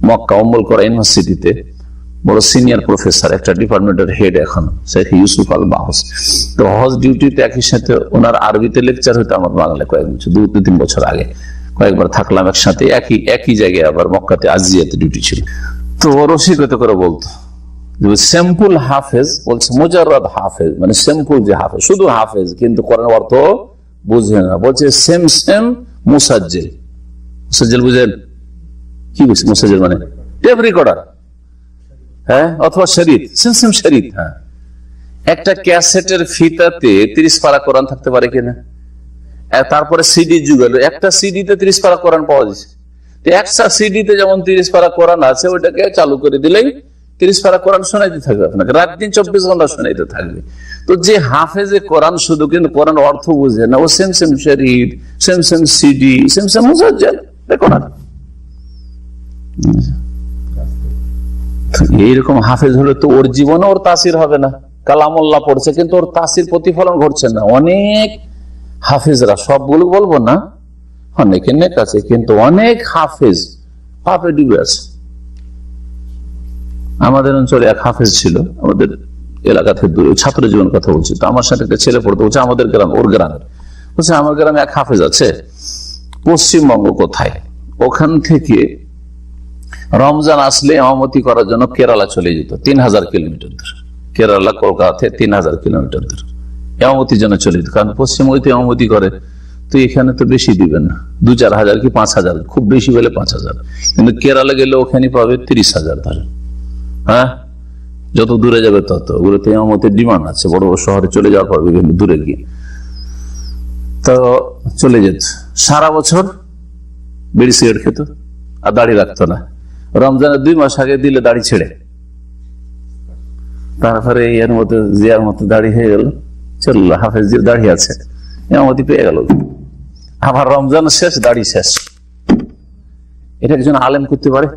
মক্কা উম্মুল কোরা ইউনিভার্সিটিতে বড় সিনিয়র প্রফেসর, একটা ডিপার্টমেন্টের হেড এখন, শেখ ইউসুফ আল বাহস। তো হজ ডিউটিতে একই সাথে ওনার আরবিতে লেকচার হইতো আমার বাংলায় কয়েক বছর, 2-3 বছর আগে কয়েকবার থাকলাম একসাথে, একই জায়গায়, আবার মক্কাতে আজিয়াতে ডিউটি ছিল। তো রসিকতা করে বলতো সিম্পল হাফেজ, বলছে মুজাররাদ হাফেজ মানে সিম্পল যে হাফেজ, শুধু হাফেজ কিন্তু কোরআনের অর্থ বুঝে না। বলছে সেম সেম মুসাজ্জিল। মুসাজ্জিল বুঝেন কি বুঝছে? মুসাজ্জিল মানে টেপ রেকর্ডার, হ্যাঁ, অথবা শরীত, সেম সেম শরীত। হ্যাঁ, একটা ক্যাসেটের ফিতাতে 30 পারা কোরআন থাকতে পারে কিনা? তারপরে সিডি যুগ এলো, একটা সিডিতে 30 পারা কোরআন পাওয়া যাচ্ছে। একটা সিডিতে যেমন 30 পারা কোরআন আছে, ওইটাকে চালু করে দিলেই 30 পারা কোরআন শোনাইতে থাকবে আপনাকে, রাত দিন 24 ঘন্টা শোনাইতে থাকবে। তো যে হাফেজে কোরআন শুধু, কিন্তু কোরআন অর্থ বুঝে না, ও সেম সেম শরীত, same same CD, same same মুসাজ্জিল কোরআন। এইরকম হাফেজ হলে তো ওর জীবনে ওর তাসির হবে না। কালামুল্লাহ পড়ছে কিন্তু ওর তাসির প্রতিফলন ঘটছে না। অনেক হাফেজরা, সবগুলো বলবো না, অনেকে নেক আছে, কিন্তু অনেক হাফেজ পাপে ডুবে আছে। আমাদের অঞ্চলে এক হাফেজ ছিল, আমাদের এলাকা থেকে দূরে, ছাত্র জীবন কথা বলছি। তো আমার সাথে একটা ছেলে পড়তে বলছে, আমাদের গ্রাম, ওর গ্রামের, বলছে আমার গ্রামে এক হাফেজ আছে, পশ্চিমবঙ্গ কোথায়, ওখান থেকে রমজান আসলে ইমামতি করার জন্য কেরালা চলে যেত, 3000 কিলোমিটার দূর, কেরালা কলকাতা থেকে 3000 কিলোমিটার দূর ইমামতির জন্য চলে যেত। কারণ পশ্চিমবঙ্গে ইমামতি করে, তো এখানে তো বেশি দিবেন না, 2-4 হাজার কি 5,000, খুব বেশি হলে 5,000, কিন্তু কেরালা গেলে ওখানে পাবে 30,000 ধরে। হ্যাঁ, যত দূরে যাবে তত, ওগুলোতে ইমামতির ডিমান্ড আছে, বড় বড় শহরে চলে যাওয়ার পর বিভিন্ন দূরে গিয়ে তো চলে যেত। সারা বছর বিড়ি সিগারেট খেত আর দাড়ি রাখতো না। রমজানের 2 মাস আগে দিলে দাড়ি ছেড়ে, তারপরে এর মধ্যে জিয়ার মতো দাড়ি হয়ে গেল, চললো, হাফেজ দাড়ি আছে, ইমামতি পেয়ে গেল। আবার রমজান শেষ, দাড়ি শেষ। এটা একজন আলেম করতে পারে?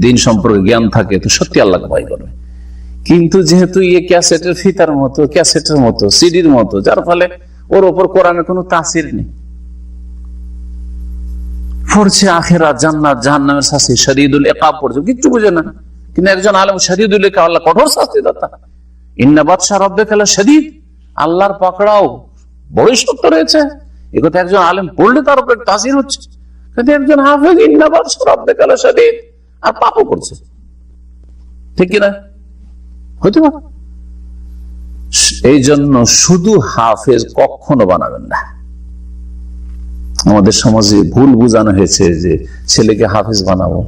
দিন সম্পর্কে জ্ঞান থাকে তো সত্যি আল্লাহকে ভয় করবে। কিন্তু যেহেতু ক্যাসেটের ফিতার মতো, ক্যাসেটের মতো, সিডির মতো, যার ফলে ওর ওপর কোরআনের কোনো তাসির নেই। পড়ছে আখিরাত, জান্নাত, জাহান্নামের শাস্তি, শরীদুল ইকাব পড়ছে, কিচ্ছু বুঝে না। কিন্তু একজন আলেম শরীদুল ইকাব, আল্লাহ কঠোর শাস্তি দাতা, ইন্না বাতশা রাব্বিকা লাশাদীদ, আল্লাহর পাকড়াও বড়ই শক্ত রয়েছে। একথা একজন আলেম পড়লে তার উপর তাসির হচ্ছে। কিন্তু একজন হাফেজ ইন্না বাতশা রাব্বিকা লাশাদীদ আর পাপও করছে, ঠিক কিনা? হইতে পারে। এই জন্য শুধু হাফেজ কখনো বানাবেন না। আমাদের সমাজে ভুল বুঝানো হয়েছে যে ছেলেকে হাফেজ বানাবো,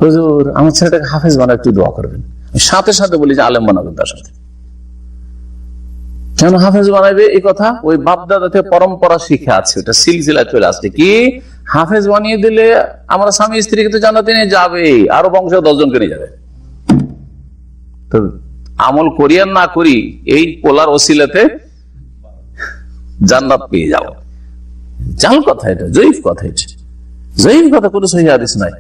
হুজুর আমার ছেলেটাকে হাফেজ বানাবো, একটু দোয়া করবেন। সাথে সাথে বলি যে আলেম বানাবেন তার সাথে। কেন হাফেজ বানাবে এই কথা? ওই বাপদাদা থেকে পরম্পরা শিখে আছে, ওটা সিলসিলা চলে আসছে। কি হাফেজ বানিয়ে দিলে আমরা স্বামী স্ত্রীকে তো জান্নাতে নিয়ে যাবে, আরো বংশ 10 জনকে নিয়ে যাবে। তো আমল করি আর না করি, এই পোলার ওসিলাতে জান্নাত পেয়ে যাও। জাল কথা এটা, জয়ীফ কথা, এটা জয়ীফ কথা, কোনো সহিহ হাদিস নাই।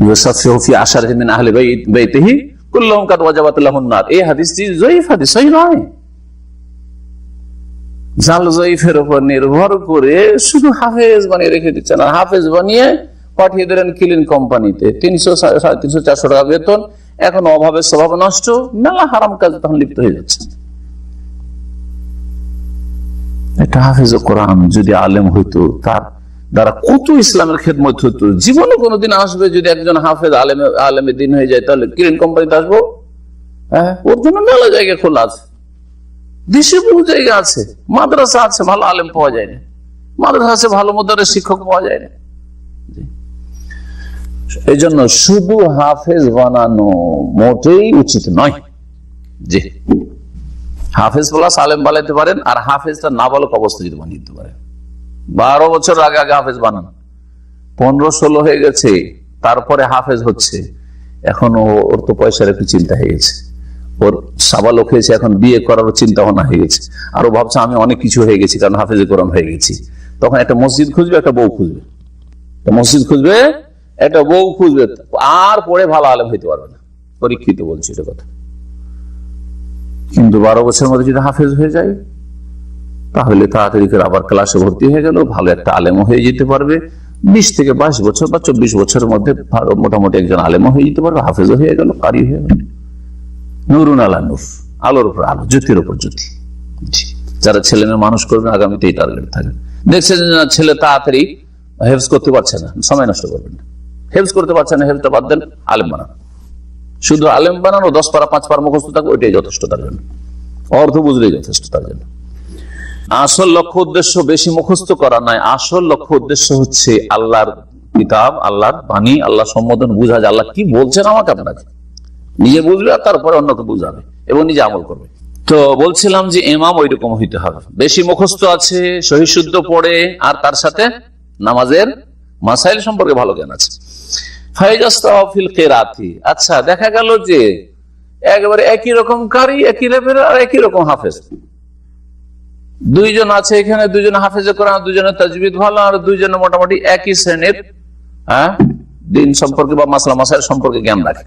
ইউসাফিহু ফি আশারিহি মিন আহলি বাইতিহি কুল্লুহুম কাদ ওয়াজাবাত লাহুন নার, এই হাদিসটি জয়ীফ হাদিস, সহিহ নয়। জাল জয়ীফের উপর নির্ভর করে শুধু হাফেজ বানিয়ে রেখে দিচ্ছেন, আর হাফেজ বানিয়ে পাঠিয়ে দিলেন ক্লিন কোম্পানিতে, 300, 350, 400 টাকা বেতন। এখন অভাবের স্বভাব নষ্ট, মেলা হারাম কাজ তখন লিপ্ত হয়ে যাচ্ছে। একটা হাফেজ কোরআন যদি আলেম হইতো, তার দ্বারা কত ইসলামের খেদমত হতো। জীবনে কোনোদিন আসবে যদি একজন হাফেজ আলেমে দিন হয়ে যায়, তাহলে কিরিন কোম্পানিতে আসবো, হ্যাঁ, ওর জন্য মেলা জায়গা খোলা আছে, দেশে বহু জায়গা আছে, মাদ্রাসা আছে, ভালো আলেম পাওয়া যায় না, মাদ্রাসা আছে, ভালো মাদ্রাসার শিক্ষক পাওয়া যায় না। এই জন্য শুধু হাফেজ বানানো মোটেই উচিত নয়। জি, হাফেজ প্লাস আলেম বানাইতে পারেন, আর হাফেজটা নাবালক অবস্থা যদি বানিয়ে দিতে পারেন। 12 বছর আগে আগে হাফেজ বানান, 15-16 হয়ে গেছে, তারপরে হাফেজ হচ্ছে, এখন ওর তো পয়সার একটু চিন্তা হয়ে গেছে, ওর সাবালক হয়েছে, এখন বিয়ে করার চিন্তা ভাবনা হয়ে গেছে, আরো ভাবছে আমি অনেক কিছু হয়ে গেছি, কারণ হাফেজে কোরআন হয়ে গেছি। তখন একটা মসজিদ খুঁজবে, একটা বউ খুঁজবে, মসজিদ খুঁজবে, একটা বউ খুঁজবে, আর পরে ভালো আলেম হইতে পারবে না। পরীক্ষিত বলছি এটা কথা। কিন্তু 12 বছরের মধ্যে যদি হাফেজ হয়ে যায়, তাহলে তাড়াতাড়ি করে আবার ক্লাসে ভর্তি হয়ে গেল, ভালো একটা আলেমও হয়ে যেতে পারবে। 20 থেকে 22 বছর বা 24 বছরের মধ্যে মোটামুটি একজন আলেমও হয়ে যেতে পারবে, হাফেজও হয়ে গেল, কারি হয়ে গেল। নুরুন আলা নূর, আলোর উপর আলো, জ্যোতির উপর জ্যোতি। যারা ছেলে মেয়ে মানুষ করবেন, আগামীতে এই টার্গেট থাকবে। দেখছেন যে ছেলে তাড়াতাড়ি হেফজ করতে পারছে না, সময় নষ্ট করবেন না, হেফজ করতে পারছে না, হেফজটা বাদ দেন, আলেম বানান। শুধু আলেম বানানো, 10 পারা 5 পারা মুখস্থ থাকবে, ওইটাই যথেষ্ট তার জন্য, অর্থ বুঝলেই যথেষ্ট তার জন্য। আসল লক্ষ্য উদ্দেশ্য বেশি মুখস্থ করা নয়, আসল লক্ষ্য উদ্দেশ্য হচ্ছে আল্লাহর কিতাব, আল্লাহর বাণী, আল্লাহ সম্বোধন বুঝা, যে আল্লাহ কি বলছেন আমাকে আপনাকে, নিজে বুঝবে আর তারপরে অন্যকে বুঝাবে এবং নিজে আমল করবে। তো বলছিলাম যে ইমাম ওই রকম হইতে হবে, বেশি মুখস্থ আছে, সহি শুদ্ধ পড়ে, আর তার সাথে নামাজের মাসাইল সম্পর্কে ভালো জ্ঞান আছে। আচ্ছা, দেখা গেল যে একেবারে একই রকম কারি, একই লেভেল, আর একই রকম হাফেজ, দুইজন আছে এখানে, দুইজন হাফেজে কোরআন, দুজনের তাজবিদ ভালো, আর দুইজনে মোটামুটি একই শ্রেণীর দিন সম্পর্কে বা মাসলা মাসাইল সম্পর্কে জ্ঞান রাখে।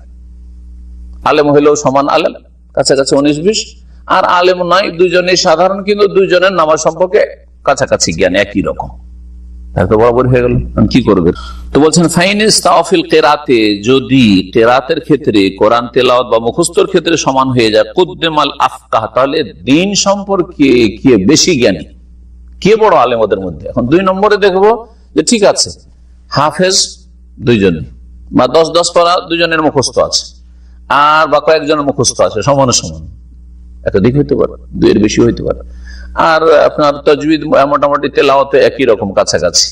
আলেম হইলেও সমান আলেম, কাছাকাছি 19-20, আর আলেম নয়, দুইজনের সাধারণ, কিন্তু দুইজনের নামাজ সম্পর্কে কাছাকাছি জ্ঞান একই রকম, তো বরাবর হয়ে গেল। কি করবে? তো বলছেন ফাইনিস তাওফিল কেরাতে, যদি কেরাতের ক্ষেত্রে, কোরআন তেলাওয়াত বা মুখস্থর ক্ষেত্রে সমান হয়ে যায়, কুদ্দেমাল আফকাহ, তাহলে দিন সম্পর্কে কে বেশি জ্ঞানী, কে বড় আলেম ওদের মধ্যে। এখন 2 নম্বরে দেখবো যে ঠিক আছে, হাফেজ দুইজনে বা 10-10 পারা দুজনের মুখস্থ আছে, আর বা কয়েকজনের মুখস্থ আছে, সমানে সমান, একটা দিক হইতে পারে, 2 এর বেশি হইতে পারে, আর আপনার তাজবিদ মোটামুটি তেলাওয়াতে একই রকম কাছাকাছি।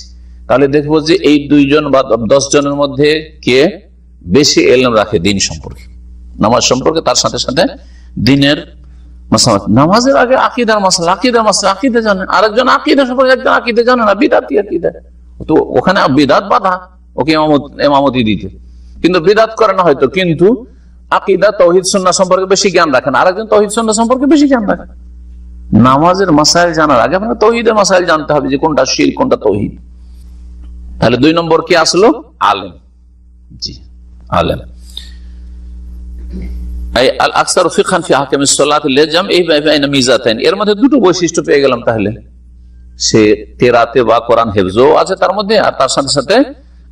তাহলে দেখবো যে এই 2 জন বা 10 জনের মধ্যে কে বেশি ইলম রাখে দিন সম্পর্কে, নামাজ সম্পর্কে, তার সাথে সাথে দিনের মাসলা। নামাজের আগে আকীদার মাসলা, আকীদা জানে, আরেকজন আকীদা সম্পর্কে, একজন আকীদা জানে না, বিদআতি আকীদা, তো ওখানে বিদআত বাধা ওকে ইমামতি দিতে, কিন্তু বিদআত করে না হয়তো, কিন্তু আকীদা তাওহীদ সুন্নাহ সম্পর্কে বেশি জ্ঞান রাখেন, আরেকজন তাওহীদ সুন্নাহ সম্পর্কে বেশি জ্ঞান রাখেন। নামাজের মাসাইল জানার আগে আপনাকে তাওহীদের মাসাইল জানতে হবে, যে কোনটা শিরক, কোনটা তাওহীদ। তাহলে 2 নম্বর কি আসলো? আলেম। জি, আলেম। এর মধ্যে 2টো বৈশিষ্ট্য পেয়ে গেলাম। তাহলে সে কেরাতে বা কোরআন হেফজও আছে তার মধ্যে, আর তার সাথে সাথে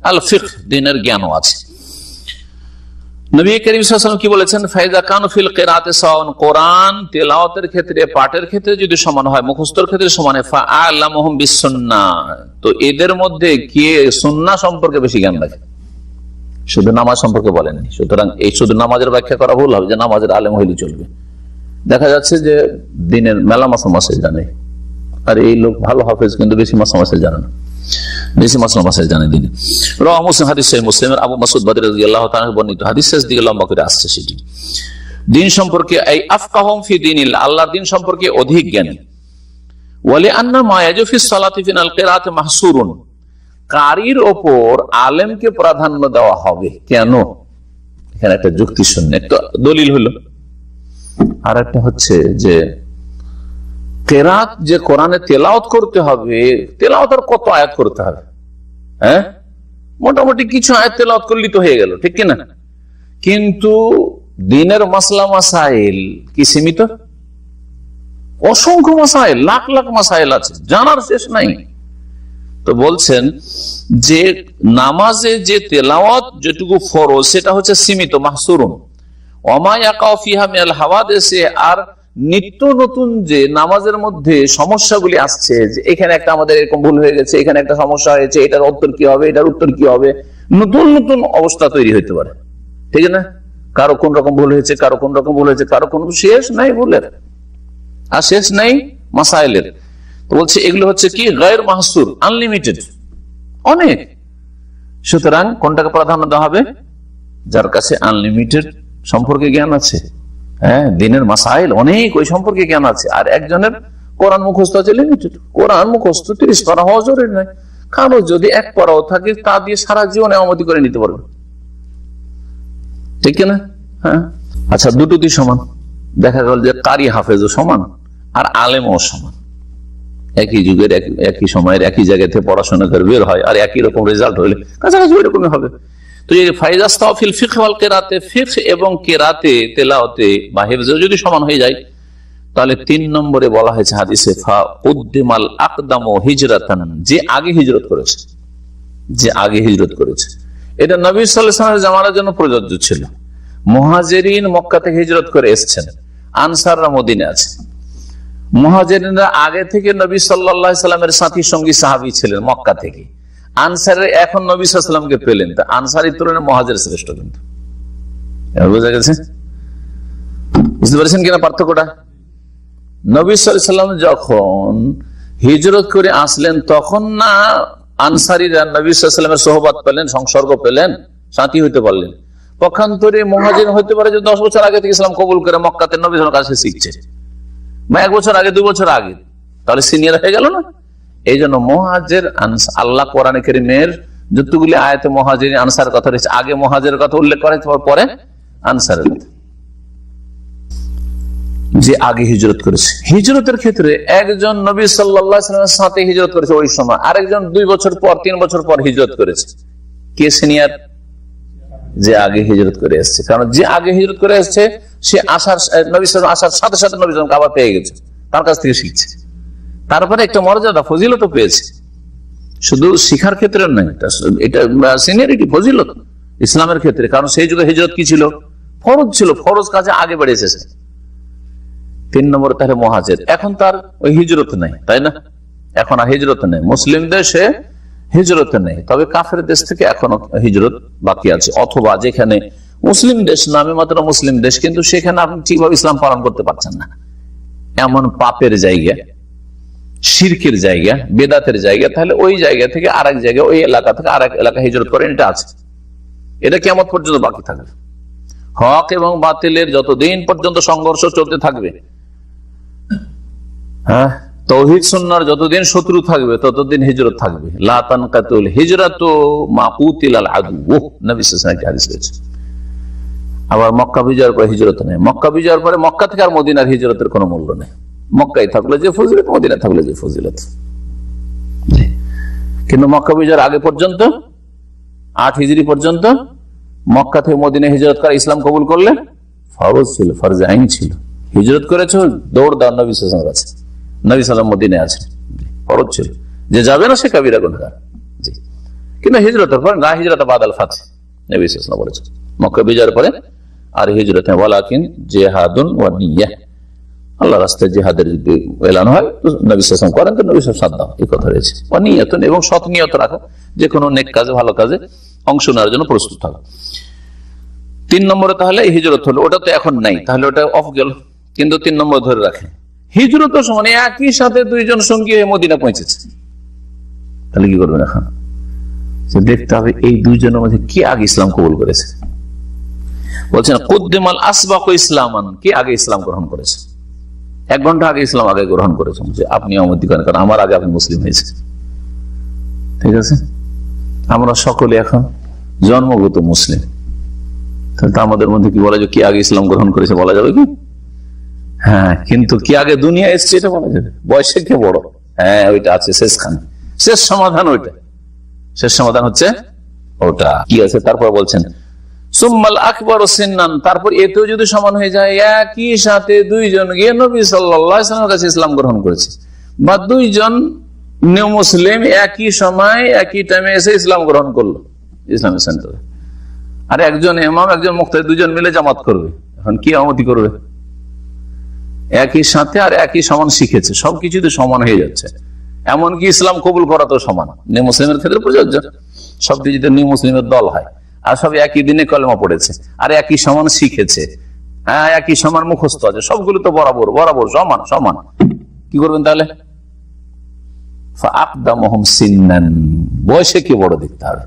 আল ফিকহ, দ্বীনের জ্ঞানও আছে। নবী করিম সাল্লাল্লাহু আলাইহি ওয়াসাল্লাম কি বলেছেন? ফাইজা কানু ফিল কিরাআতি সাওয়ান, কোরআন তেলাওয়াতের ক্ষেত্রে, পাঠের ক্ষেত্রে যদি সমান হয়, মুখস্থর ক্ষেত্রে সমান হয়, ফাআলামুহুম বিসুন্নাহ, তো এদের মধ্যে কে সুন্নাহ সম্পর্কে বেশি জ্ঞান রাখে। শুধু নামাজ সম্পর্কে বলেননি, সুতরাং এই শুধু নামাজের ব্যাখ্যা করা ভুল হবে যে নামাজের আলেম হইলে চলবে। দেখা যাচ্ছে যে দিনের মেলা মাসাইল জানে, আর এই লোক ভালো হাফেজ কিন্তু বেশি মাসাইল জানে না, বেশি মাসলা মাসাইল জানে দিনে। রাওয়াহ মুসলিম, হাদিস সহিহ মুসলিমের আবু মাসউদ বদরি রাদিয়াল্লাহু তাআলা বর্ণিত হাদিস, শেষ দিকে লম্বা করে আসছে সেটি। দিন সম্পর্কে এই আফকাহুম ফি দীনিল্লাহ, আল্লাহর দিন সম্পর্কে অধিক জ্ঞানী। ওয়ালি আন্না মা ইয়াজু ফিস সালাতি ফিনাল কিরাআত মাহসুরুন, কারীর ওপর আলেমকে প্রাধান্য দেওয়া হবে কেন? এখানে একটা যুক্তি শুনলে, একটা দলিল হলো। আর একটা হচ্ছে যে কেরাত, যে কোরআনে তেলাওয়াত করতে হবে, তেলাওয়াত আর কত আয়াত করতে হবে? হ্যাঁ, মোটামুটি কিছু আয়াত তেলাওয়াত করলি তো হয়ে গেল, ঠিক কিনা? কিন্তু দিনের মাসলা মাসাইল কি সীমিত? অসংখ্য মাসাইল, লাখ লাখ মাসাইল আছে, জানার শেষ নাই। তো বলছেন যে নামাজে যে তেলাওয়াত যেটুকু ফরজ, সেটা হচ্ছে সীমিত, মাহসুরুন। ওমা ইয়াকাউ ফিহা মিনাল হাওয়াদিস, আর নিত্য নতুন যে নামাজের মধ্যে সমস্যাগুলি আসছে, যে এখানে একটা আমাদের এরকম ভুল হয়ে গেছে, এখানে একটা সমস্যা হয়েছে, এটার উত্তর কি হবে, এটার উত্তর কি হবে, নতুন নতুন অবস্থা তৈরি হতে পারে, ঠিক না? কারো কোন রকম ভুল হয়েছে, কারো কোন রকম ভুল হয়েছে, কারো কোন শেষ নাই ভুলের আর শেষ নাই মাসাইলের। তো বলছে এগুলো হচ্ছে কি গায়র মাহসুর, আনলিমিটেড, অনেক। সুতরাং কোনটাকে প্রাধান্য দেওয়া হবে? যার কাছে আনলিমিটেড সম্পর্কে জ্ঞান আছে, হ্যাঁ, দিনের মাসাইল অনেক, ওই সম্পর্কে জ্ঞান আছে। আর একজনের কোরআন মুখস্থ আছে লিমিটেড, কোরআন মুখস্থ 30 পারা হওয়া জরুরি নয়। কারো যদি এক পারাও থাকে তা দিয়ে সারা জীবনে আমতি করে নিতে পারবে, ঠিক না? হ্যাঁ, আচ্ছা, দুটোই সমান। দেখা গেল যে কারি হাফেজও সমান আর আলেমও সমান, একই যুগের একই সময়ের একই জায়গা থেকে পড়াশোনা করে বের হয়, আর একই রকম রেজাল্ট হলে কাছাকাছি ওই রকমই হবে। তো এই ফাইজাস্তাফিল ফিকহ ওয়াল কিরাতে, ফিকহ এবং কিরাতে, তেলাওয়াতে বা হিফজে যদি সমান হয়ে যায়, তাহলে 3 নম্বরে বলা হয়েছে হাদিসে ফা উদ্দিমাল আকদামু হিজরাতান, যে আগে হিজরত করেছে, যে আগে হিজরত করেছে। এটা নবী সাল্লাল্লাহু আলাইহি ওয়াসাল্লামের জামানার জন্য প্রযোজ্য ছিল। মুহাজিরিন মক্কা থেকে হিজরত করে এসেছেন, আনসাররা মদিনে আছে। মুহাজিরিনরা আগে থেকে নবী সাল্লাল্লাহু আলাইহি সাল্লামের সাথী সঙ্গী সাহাবী ছিলেন মক্কা থেকে। আনসারের এখন নবী সাল্লাল্লাহু আলাইহি সাল্লামকে পেলেন, তা আনসারীর তুলনায় মুহাজির শ্রেষ্ঠ। কিন্তু বোঝা গেছে, বুঝতে পারছেন কিনা পার্থক্যটা? নবী সাল্লাল্লাহু আলাইহি সাল্লাম যখন হিজরত করে আসলেন তখন না আনসারীরা নবী সাল্লাল্লাহু আলাইহি সাল্লামের সোহবত পেলেন, সংসর্গ পেলেন, সাথী হইতে পারলেন। পক্ষান্তরে মুহাজির হইতে পারে যে 10 বছর আগে থেকে ইসলাম কবুল করে মক্কাতে নবী সাল্লাল্লাহু আলাইহি কাছে শিখছে, বা 1 বছর আগে 2 বছর আগে, তাহলে সিনিয়র হয়ে গেল না? এই জন্য মুহাজির আল্লাহ কোরআনে কারীমের যতগুলি আয়াতে মুহাজির আনসার কথা রয়েছে, আগে মুহাজিরের কথা উল্লেখ করা হয়েছে, পরে আনসারের কথা, যে আগে হিজরত করেছে। হিজরতের ক্ষেত্রে একজন নবী সাল্লাল্লাহু আলাইহি ওয়াসাল্লামের সাথে হিজরত করেছে ওই সময়, আরেকজন 2 বছর পর 3 বছর পর হিজরত করেছে। কে সিনিয়র? যে আগে হিজরত করে এসেছে। কারণ যে আগে হিজরত করে এসেছে সে আসার নবী সাল্লাল্লাহু আসার সাথে সাথে নবী সাল্লাল্লাহু আবার পেয়ে গেছে, তার কাছ থেকে শিখছে, তারপরে একটা মর্যাদা ফজিলত পেয়েছে। শুধু শিখার ক্ষেত্রে নয়, এটা সিনিয়রিটি, ফজিলত ইসলামের ক্ষেত্রে। কারণ সেই যুগে হিজরত কি ছিল? ফরজ ছিল, ফরজ কাজে আগে বেড়ে এসেছে। 3 নম্বরে তাহলে মুহাজির। এখন তার ওই হিজরত নেই, তাই না? এখন আর হিজরত নেই, মুসলিম দেশে হিজরত নেই, তবে কাফের দেশ থেকে এখনো হিজরত বাকি আছে। অথবা যেখানে মুসলিম দেশ, নামে মাত্র মুসলিম দেশ, কিন্তু সেখানে আপনি ঠিকভাবে ইসলাম পালন করতে পারছেন না, এমন পাপের জায়গা, শিরকের জায়গা, বেদাতের জায়গা, তাহলে ওই জায়গা থেকে আরেক জায়গা, ওই এলাকা থেকে আরেক এলাকা হিজরত করেন, এটা আছে। এটা কিয়ামত পর্যন্ত বাকি থাকবে। হক এবং বাতিলের যতদিন পর্যন্ত সংঘর্ষ চলতে থাকবে, হ্যাঁ, তাওহীদ সুন্নাহর যতদিন শত্রু থাকবে ততদিন হিজরত থাকবে। লা তানকাতুল হিজরাতু মা কুতিলাল আদু, নবী সাল্লাল্লাহু আলাইহি হাদিস রয়েছে। আবার মক্কা বিজয়ের পর হিজরত নেই, মক্কা বিজয়ের পরে মক্কা থেকে আর মদিনার হিজরতের কোনো মূল্য নেই। মক্কায় থাকলে যে ফজিলত, মদিনা থাকলে যে ফজিলত। কিন্তু মক্কা বিজয়ের আগে পর্যন্ত 8 হিজরি পর্যন্ত মক্কা থেকে মদিনা হিজরত করে ইসলাম কবুল করলে ফরজ ছিল, ফরজে আইন ছিল। হিজরত করেছো, দৌড় দাও নবী সাল্লাল্লাহু আলাইহি ওয়াসাল্লাম কাছে, নবী সাল্লাল্লাহু মদিনায় আছে, ফরজ ছিল। যে যাবে না সে কাবিরা গুনাহগার। জি, কিন্তু হিজরতের পর না, হিজরত বাদাল ফাতহ, নবী সাল্লাল্লাহু আলাইহি ওয়াসাল্লাম বলেছেন মক্কা বিজয়ের পরে আর হিজরত ওয়ালাকিন জিহাদুন ওয়া নিয়্যাহ, আল্লাহর রাস্তায় জিহাদের যদি এলান হয় তো নবী সাল্লাল্লাহু আলাইহি ওয়াসাল্লাম করেন, তো নবী সাল্লাল্লাহু আলাইহি ওয়াসাল্লাম সাথ দাও, এই কথা রয়েছে। ওয়া নিয়্যাতুন, এবং সৎ নিয়ত রাখো, যে কোনো নেক কাজে, ভালো কাজে অংশ নেওয়ার জন্য প্রস্তুত থাকো। 3 নম্বরে তাহলে হিজরত হলো, ওটা তো এখন নাই, তাহলে ওটা অফ গেল। কিন্তু 3 নম্বর ধরে রাখে, হিজরত সময় একই সাথে 2 জন সঙ্গী হয়ে মদিনা পৌঁছেছে, তাহলে কি করবেন? এখন দেখতে হবে এই 2 জনের মধ্যে কে আগে ইসলাম কবুল করেছে। বলছেন কুদ্দিমাল আসবাকু ইসলামান, কে আগে ইসলাম গ্রহণ করেছে। 1 ঘন্টা আগে ইসলাম আগে গ্রহণ করেছেন, যে আপনি আমতি করেন, কারণ আমার আগে আপনি মুসলিম হয়েছে। ঠিক আছে, আমরা সকলে এখন জন্মগত মুসলিম, তাহলে আমাদের মধ্যে কি বলা যায় কি আগে ইসলাম গ্রহণ করেছে বলা যাবে কি? হ্যাঁ, কিন্তু কি আগে দুনিয়া এসছে এটা বলা যাবে। বয়সে কে বড়, হ্যাঁ ওইটা আছে শেষখানে, শেষ সমাধান ওইটা, শেষ সমাধান হচ্ছে ওটা। কি আছে তারপর বলছেন সুম্মাল আকবর সিন্নান, তারপর এতেও যদি সমান হয়ে যায়, একই সাথে 2 জন গিয়ে নবী সাল্লাল্লাহু আলাইহি ওয়াসাল্লামের কাছে ইসলাম গ্রহণ করেছে, বা 2 জন নিউ মুসলিম একই সময় একই টাইমে এসে ইসলাম গ্রহণ করলো ইসলামের সেন্টারে, আর একজন ইমাম একজন মুক্তাদি 2 জন মিলে জামাত করবে, এখন কি আমতি করবে? একই সাথে আর একই সমান শিখেছে, সবকিছুতে সমান হয়ে যাচ্ছে। এমনকি ইসলাম কবুল করা তো সমান, নিউ মুসলিমের ক্ষেত্রে প্রযোজ্য। সব কিছুতে নিউ মুসলিমের দল হয়, আর সব একই দিনে কলেমা পড়েছে, আর একই সমান শিখেছে, হ্যাঁ একই সমান মুখস্থ আছে, সবগুলো তো বরাবর বরাবর সমান সমান। কি করবেন তাহলে? বয়সে কি বড় দেখতে হবে?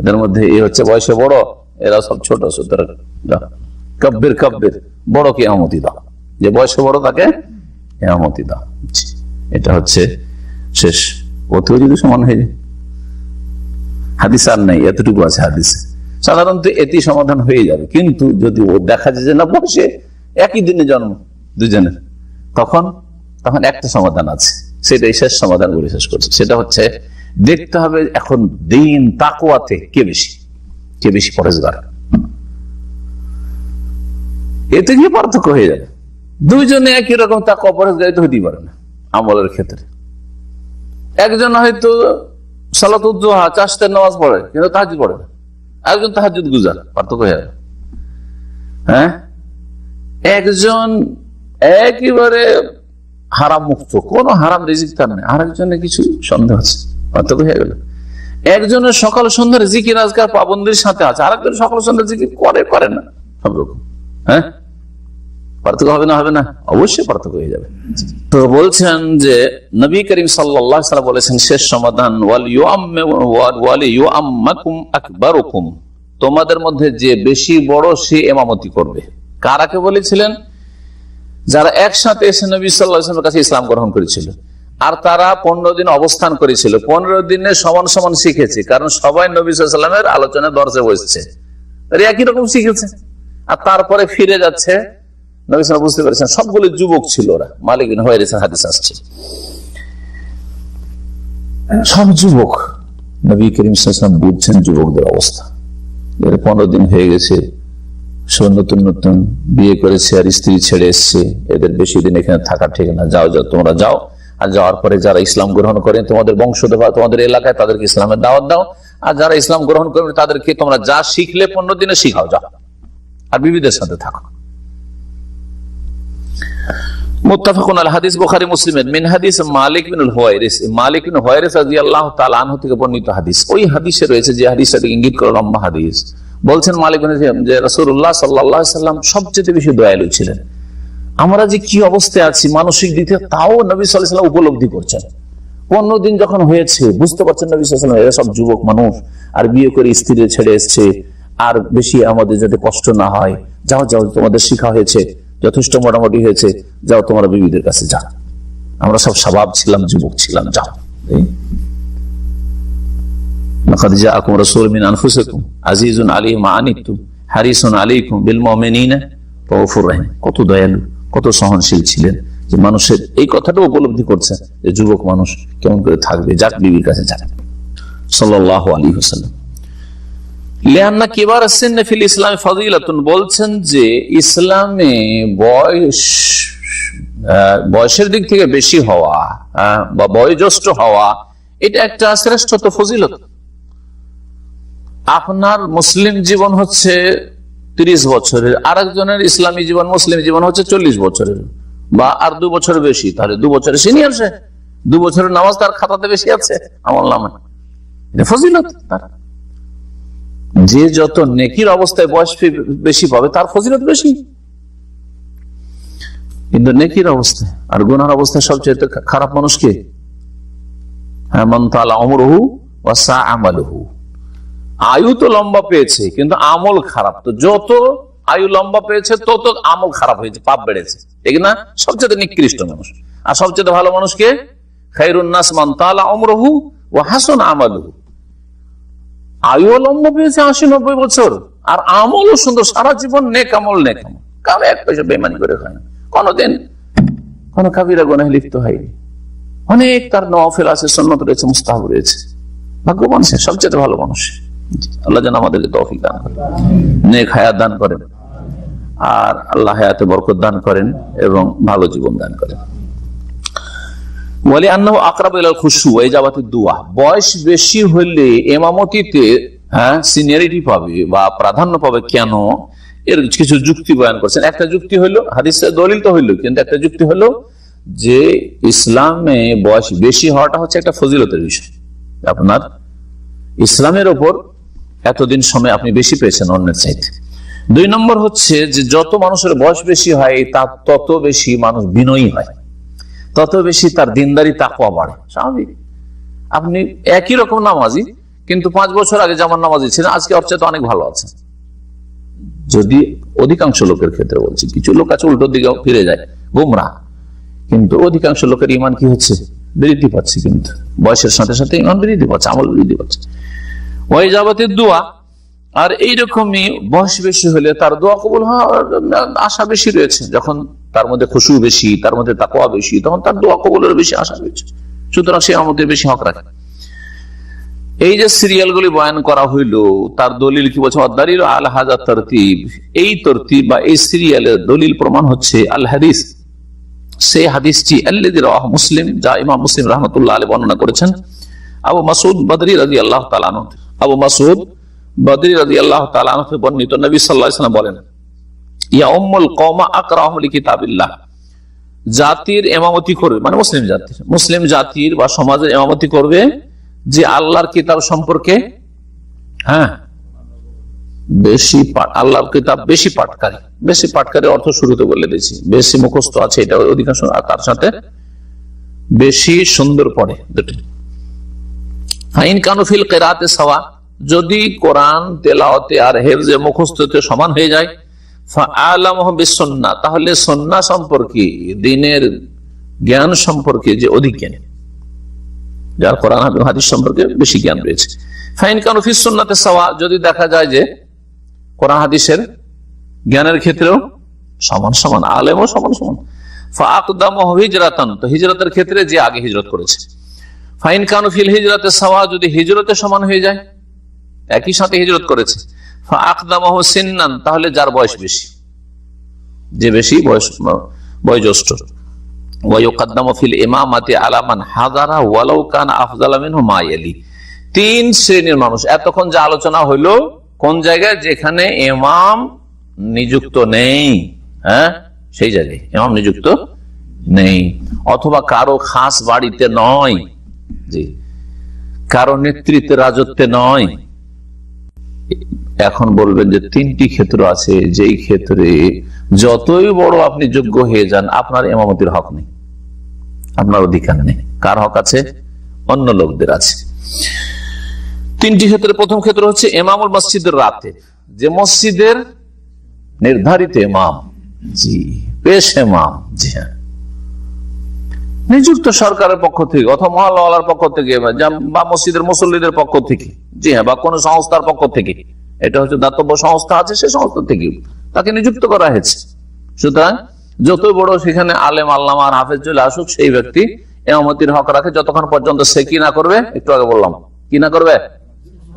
এদের মধ্যে এ হচ্ছে বয়সে বড়, এরা সব ছোট। সুতরাং কব্বির কব্বির, বড় কে আমতি দাও, যে বয়সে বড় তাকে আমতি দাও। এটা হচ্ছে শেষ। ওতেও যদি সমান হয়ে যায়, হাদিস আর নাই, এতটুকু আছে হাদিস, সাধারণত এটি সমাধান হয়ে যাবে। কিন্তু যদি ও দেখা যায় যে না বয়সে একই দিনে জন্ম দুজনের, তখন একটা সমাধান আছে, সেটাই শেষ সমাধান বলে শেষ করছে। সেটা হচ্ছে দেখতে হবে এখন দিন তাকওয়াতে কে বেশি পরেজগার। এতে গিয়ে পার্থক্য হয়ে যাবে। দুইজনে একই রকম তাকওয়া পরেজগারি তো হতেই পারে না আমলের ক্ষেত্রে। একজন হয়তো সালাতুদ দুহা, চাষতের নামাজ পড়ে কিন্তু তাহাজ্জুদ পড়ে না, একজন তাহাজ্জুদ গুজার, পার্থক্য হয়ে যাবে। হ্যাঁ, একজন একেবারে হারাম মুক্ত, কোন হারাম রিজিক তার নেই, আর একজনের কিছু সন্দেহ আছে, পার্থক্য হয়ে গেল। একজনের সকাল সন্ধ্যার জিকির আজকার পাবন্দির সাথে আছে, আরেকজন সকাল সন্ধ্যার জিকির করে না, সব রকম। হ্যাঁ, পার্থক্য হবে না? হবে না, অবশ্যই পার্থক্য হয়ে যাবে। তো বলছেন যে নবী করিম সাল্লাল্লাহু আলাইহি ওয়াসাল্লাম বলেছেন শেষ সমাধান, আকবারুকুম, তোমাদের মধ্যে যে বেশি বড় সে ইমামতি করবে। কারাকে বলেছিলেন? যারা একসাথে এসে নবী সাল্লাল্লাহু আলাইহি ওয়াসাল্লামের কাছে ইসলাম গ্রহণ করেছিল, আর তারা 15 দিন অবস্থান করেছিল, 15 দিনে সমান সমান শিখেছে, কারণ সবাই নবী সাল্লাল্লাহু আলাইহি ওয়াসাল্লামের আলোচনায় দর্শে বসছে, একই রকম শিখেছে। আর তারপরে ফিরে যাচ্ছে, নবী সাল্লাল্লাহু বুঝতে পেরেছেন সবগুলো যুবক ছিল, ওরা মালিক বিন হুয়াইরিসের হাদিস আসছে, সব যুবক। নবী করিম সাল্লাল্লাহু আলাইহি ওয়াসাল্লাম বুঝছেন যুবকদের অবস্থা, 15 দিন হয়ে গেছে, সব নতুন নতুন বিয়ে করেছে আর স্ত্রী ছেড়ে এসছে, এদের বেশি দিন এখানে থাকা ঠিক না, যাও তোমরা যাও, আর যাওয়ার পরে যারা ইসলাম গ্রহণ করেন তোমাদের বংশধর তোমাদের এলাকায় তাদেরকে ইসলামের দাওয়াত দাও, আর যারা ইসলাম গ্রহণ করবে তাদেরকে তোমরা যা শিখলে 15 দিনে শিখাও, যাও, আর বিবিদের সাথে থাকো। মুত্তাফাকুন আল হাদিস, বুখারী মুসলিমের মিন হাদিস মালিক বিন হুয়াইরিস, মালিক বিন হুয়াইরিস রাদিয়াল্লাহু তাআলা আনহু থেকে বর্ণিত হাদিস। ওই হাদিসে রয়েছে, যে হাদিসটাকে ইঙ্গিত করে লম্বা হাদিস, বলছেন মালিক বিন যে রাসূলুল্লাহ সাল্লাল্লাহু আলাইহি ওয়াসাল্লাম সবচেয়ে বেশি দয়ালু ছিলেন। আমরা যে কি অবস্থায় আছি মানসিক দিকে, তাও নবী সাল্লাল্লাহু আলাইহি ওয়াসাল্লাম উপলব্ধি করছেন। 15 দিন যখন হয়েছে বুঝতে পারছেন নবী সাল্লাল্লাহু আলাইহি ওয়াসাল্লাম এরা সব যুবক মানুষ, আর বিয়ে করে স্ত্রী ছেড়ে এসছে, আর বেশি আমাদের যাতে কষ্ট না হয়, যাও যাও তোমাদের শিখা হয়েছে, যথেষ্ট মোটামুটি হয়েছে, যাও তোমরা বিবিদের কাছে যাও, আমরা সব স্বভাব ছিলাম, যুবক ছিলাম, যাও। লাকাদ জাআকুম রাসূলুম মিন আনফুসিকুম আজিজুন আলাইহি মা আনিতুম হারিসুন আলাইকুম বিল মুমিনিনা রাউফুর রহিম। কত দয়ালু, কত সহনশীল ছিলেন, যে মানুষের এই কথাটা উপলব্ধি করছে যে যুবক মানুষ কেমন করে থাকবে, যাক বিবির কাছে যাক। সাল্লাল্লাহু আলাইহি ওয়াসাল্লাম লিআন্না কিবার সিন্নি ফিল ইসলাম ফাযিলাতুন, বলছেন যে ইসলামে বয়সের দিক থেকে বেশি হওয়া বা বয়োজ্যেষ্ঠ হওয়া, এটা একটা শ্রেষ্ঠত্ব, ফজিলত। আপনার মুসলিম জীবন হচ্ছে 30 বছরের, আরেকজনের ইসলামী জীবন মুসলিম জীবন হচ্ছে 40 বছরের, বা আর 2 বছর বেশি, তাহলে 2 বছরের সিনিয়র সে, 2 বছরের নামাজ তার খাতাতে বেশি আছে আমলনামায়, এটা ফজিলত তার। যে যত নেকির অবস্থায় বয়স বেশি পাবে তার ফজিলত বেশি, কিন্তু নেকির অবস্থায় আর গুনার অবস্থায় সবচেয়ে খারাপ মানুষকে মান তালা উমরুহু ওয়া সা আমালুহু, আয়ু তো লম্বা পেয়েছে কিন্তু আমল খারাপ। তো যত আয়ু লম্বা পেয়েছে তত আমল খারাপ হয়েছে, পাপ বেড়েছে, ঠিক না? সবচেয়ে নিকৃষ্ট মানুষ আর সবচেয়ে ভালো মানুষকে খায়রুন নাস মান তালা উমরুহু ওয়া হাসানা আমালুহু, আয়ু লম্বা পেয়েছে 80-90 বছর, আর আমলও সুন্দর, সারা জীবন নেক আমল, কারো 1 পয়সা বেঈমানি করে খায় না, কোনদিন কোন কাবিরা গুনাহে লিপ্ত হয়নি, অনেক তার নওয়াফিল আছে, সুন্নাত রয়েছে, মুস্তাহাব রয়েছে, ভাগ্যবান সে, সবচেয়ে ভালো মানুষ। আল্লাহ যেন আমাদেরকে তৌফিক দান করেন, নেক হায়াত দান করেন, আর আল্লাহ হায়াতে বরকত দান করেন এবং ভালো জীবন দান করেন। বয়স বেশি হলে ইমামতিতে সিনিয়রিটি পাবে বা প্রাধান্য পাবে। কেন? এর কিছু যুক্তি বয়ান করছেন। একটা যুক্তি হলো, হাদিসের দলিল তো হইলো, কিন্তু একটা যুক্তি হলো যে ইসলামে বয়স বেশি হওয়াটা হচ্ছে একটা ফজিলতের বিষয়। আপনার ইসলামের ওপর এতদিন সময় আপনি বেশি পেয়েছেন অন্যের চাইতে। 2 নম্বর হচ্ছে যে যত মানুষের বয়স বেশি হয় তার তত বেশি মানুষ বিনয়ী হয়, তত বেশি তার দিনদারি তাকওয়া বাড়ে। স্বাভাবিক, আপনি একই রকম নামাজি কিন্তু 5 বছর আগে যেমন নামাজি ছিলেন আজকে ওর চাইতে অনেক ভালো আছে। যদি অধিকাংশ লোকের ক্ষেত্রে বলছি, কিছু লোক আছে উল্টো দিকে ফিরে যায়, গুমরাহ, কিন্তু অধিকাংশ লোকের ইমান কি হচ্ছে, বৃদ্ধি পাচ্ছে। কিন্তু বয়সের সাথে সাথে ইমান বৃদ্ধি পাচ্ছে, আমল বৃদ্ধি পাচ্ছে। ওই যাবতীয় দোয়া, আর এইরকমই বয়স বেশি হলে তার দোয়া কবুল হওয়ার আশা বেশি রয়েছে। যখন তার মধ্যে খুশু বেশি, তার মধ্যে তাকওয়া বেশি, তখন তার দোয়া কবুলের বেশি আশা রয়েছে। সুতরাং সে আমাদের বেশি হক রাখে। এই যে সিরিয়াল গুলি বয়ান করা হইলো, তার দলিল কি বলছে? দালিল আলা হাযা তারতিব, এই তরতিব বা এই সিরিয়ালের দলিল প্রমাণ হচ্ছে আল হাদিস, সেই হাদিসটি আল্লাযী রাওয়াহু মুসলিম, যা ইমাম মুসলিম রাহমাতুল্লাহ আলাইহি বর্ণনা করেছেন। আবু মাসউদ বদরি রাদিয়াল্লাহু তাআলা আনহু, আবু মাসউদ বদরি রাদিয়াল্লাহু তাআলা আনহু বর্ণিত, নবী সাল্লাল্লাহু আলাইহি ওয়াসাল্লাম বলেন, ইয়া উম্মুল কওমা আকরাহুম লিকিতাবিল্লাহ, জাতির ইমামতি করবে, মানে মুসলিম জাতির বা সমাজের ইমামতি করবে যে আল্লাহর কিতাব সম্পর্কে বেশি আল্লাহর কিতাব বেশি পাঠকারী। বেশি পাঠকারী অর্থ শুরুতে বলে দিয়েছি, বেশি মুখস্থ আছে এটা অধিকাংশ, তার সাথে বেশি সুন্দর পড়ে দুটি। ফাইন কানু ফিল কিরাআতে সাওয়া, যদি কোরআন তেলাওয়াতে আর হেফজে মুখস্থতে সমান হয়ে যায়, ফাআলামুহু বিসুন্নাহ, তাহলে সুন্নাহ সম্পর্কে, দ্বীনের জ্ঞান সম্পর্কে যে অধিক জ্ঞানী, যার কোরআন হাদিস সম্পর্কে বেশি জ্ঞান রয়েছে। ফাইন কানু ফিস সুন্নাতে সাওয়া, যদি দেখা যায় যে কোরআন হাদিসের জ্ঞানের ক্ষেত্রেও সমান সমান, আলেমও সমান সমান, ফাআকদামুহু হিজরাতান, তো হিজরতের ক্ষেত্রে যে আগে হিজরত করেছে। ফাইন কানু ফিল হিজরাতে সাওয়া, যদি হিজরতে সমান হয়ে যায়, একই সাথে হিজরত করেছে, ফাআকদামুহু সিন্নান, তাহলে যার বয়স বেশি, যে বেশি বয়োজ্যেষ্ঠ। ওয়ায়ুকাদ্দামু ফিল ইমামাতি আলা মান হাযারা ওয়ালাউ কানা আফযালা মিনহু মা ইয়ালি, 3 শ্রেণীর মানুষ। এতক্ষণ যে আলোচনা হইলো কোন জায়গায়, যেখানে ইমাম নিযুক্ত নেই, সেই জায়গায় ইমাম নিযুক্ত নেই, অথবা কারো খাস বাড়িতে নয়, জি, কারো নেতৃত্বে রাজত্বে নয়। এখন বলবেন যে 3টি ক্ষেত্র আছে, যেই ক্ষেত্রে যতই বড় আপনি যোগ্য হয়ে যান, আপনার ইমামতির হক নেই, আপনার অধিকার নেই। কার হক আছে? অন্য লোকদের আছে। 3টি ক্ষেত্রে, প্রথম ক্ষেত্র হচ্ছে ইমামুল মসজিদের রাতে, যে মসজিদের নির্ধারিত ইমাম, জি, পেশ ইমাম, জি হ্যাঁ, নিযুক্ত সরকারের পক্ষ থেকে অথবা মহল্লাওয়ালার পক্ষ থেকে বা মসজিদের মুসল্লিদের পক্ষ থেকে, জি হ্যাঁ, বা কোন সংস্থার পক্ষ থেকে, এটা হচ্ছে দাতব্য সংস্থা আছে, সে সংস্থা থেকে তাকে নিযুক্ত করা হয়েছে। সুতরাং যত বড় সেখানে আলেম আল্লামা আর হাফেজ চলে আসুক, সেই ব্যক্তি ইমামতির হক রাখে যতক্ষণ পর্যন্ত সে কি না করবে, একটু আগে বললাম, কি না করবে,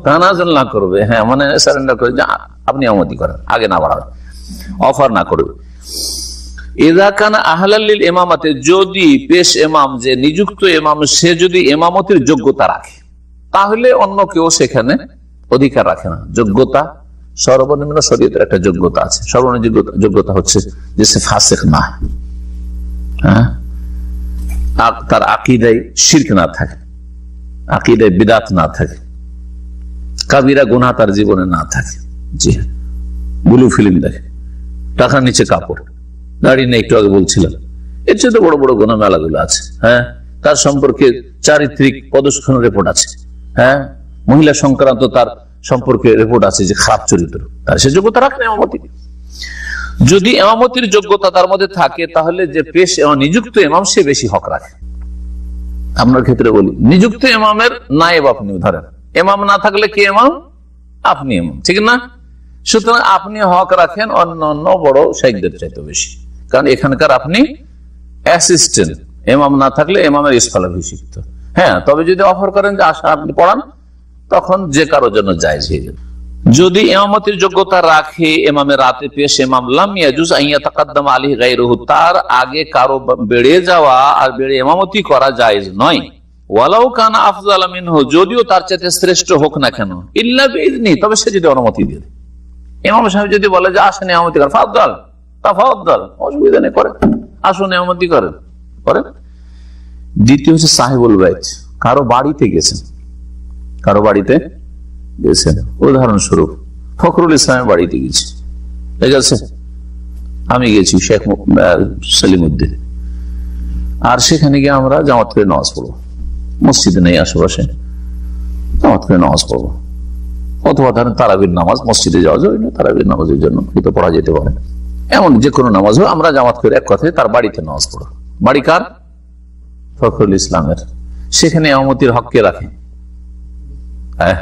তানাজুল না করবে, হ্যাঁ, মানে সারেন্ডার করে যে আপনি ইমামতি করেন, আগে না বাড়াবে, অফার না করবে। ইযা কানা আহলাল লিল ইমামাতে, যদি পেশ ইমাম, যে নিযুক্ত ইমাম, সে যদি ইমামতির যোগ্যতা রাখে, তাহলে অন্য কেউ সেখানে অধিকার রাখে না। যোগ্যতা সর্বনিম্ন শরীয়তের একটা যোগ্যতা আছে, সর্বনিম্ন যোগ্যতা হচ্ছে যে সে ফাসিক না, তার আকীদায় শিরক না থাকে, আকীদায় বিদআত না থাকে, কাবিরা গুনাহ তার জীবনে না থাকে, জি, ব্লু ফিল্ম দেখে, টাকার নিচে কাপড়, দাড়ি নেই, একটু আগে বলছিলাম, এর চেয়ে তো বড় বড় গুনাহ মেলাগুলো আছে, তার সম্পর্কে চারিত্রিক প্রদর্শনের রিপোর্ট আছে, মহিলা সংক্রান্ত তার সম্পর্কে রিপোর্ট আছে যে খারাপ চরিত্র, তার সে যোগ্যতা রাখে ইমামতি। যদি ইমামতির যোগ্যতা তার মধ্যে থাকে, তাহলে যে পেশ নিযুক্ত ইমাম, সে বেশি হক রাখে। আপনার ক্ষেত্রে বলি, নিযুক্ত ইমামের নায়েব আপনি, ধরেন ইমাম না থাকলে কি ইমাম, আপনি ইমাম, ঠিক না? সুতরাং আপনি হক রাখেন অন্য বড় শাইখদের চাইতে বেশি, কারণ এখানকার আপনি অ্যাসিস্ট্যান্ট, ইমাম না থাকলে ইমামের স্থলাভিষিক্ত। হ্যাঁ, তবে যদি অফার করেন যে আসা আপনি পড়ান, তখন যে কারো জন্য জায়েজ হয়ে যাবে। যদি ইমামতির যোগ্যতা রাখে ইমামের রাতে পেশ ইমাম, লাম ইয়াজুজ আন ইয়াতাকাদ্দাম আলাইহি গায়রুহু, তার আগে কারো বেড়ে যাওয়া আর বেড়ে ইমামতি করা জায়েজ নয়। ওয়ালাউ কানা আফযালা মিনহু, যদিও তার চাইতে শ্রেষ্ঠ হোক না কেন, ইল্লা বিইذনি, তবে সে যদি অনুমতি দিয়ে, ইমাম সাহেব যদি বলে যে আসেন ইমামতি করেন, ফাদ্দাল তাফাদ্দাল, অসুবিধা নেই, করেন, আসুন ইমামতি করেন, করেন। দ্বিতীয় হচ্ছে সাহেবুল বাইত, কারো বাড়িতে গেছেন, কারো বাড়িতে গেছেন, উদাহরণস্বরূপ ফখরুল ইসলামের বাড়িতে গেছি, ঠিক আছে, আমি গেছি শেখ সেলিমউদ্দিন, আর সেখানে গিয়ে আমরা জামাত করে নামাজ পড়বো, মসজিদে নেই আশেপাশে, জামাত করে নামাজ পড়বো, অথবা ধরেন তারাবির নামাজ, মসজিদে যাওয়া যায় না, তারাবির নামাজের জন্য হয়তো পড়া যেতে পারে, এমন যে কোনো নামাজ হোক আমরা জামাত করে এক কথায় তার বাড়িতে নামাজ পড়ো। বাড়ি কার? ফখরুল ইসলামের। সেখানে ইমামতির হক কে রাখে?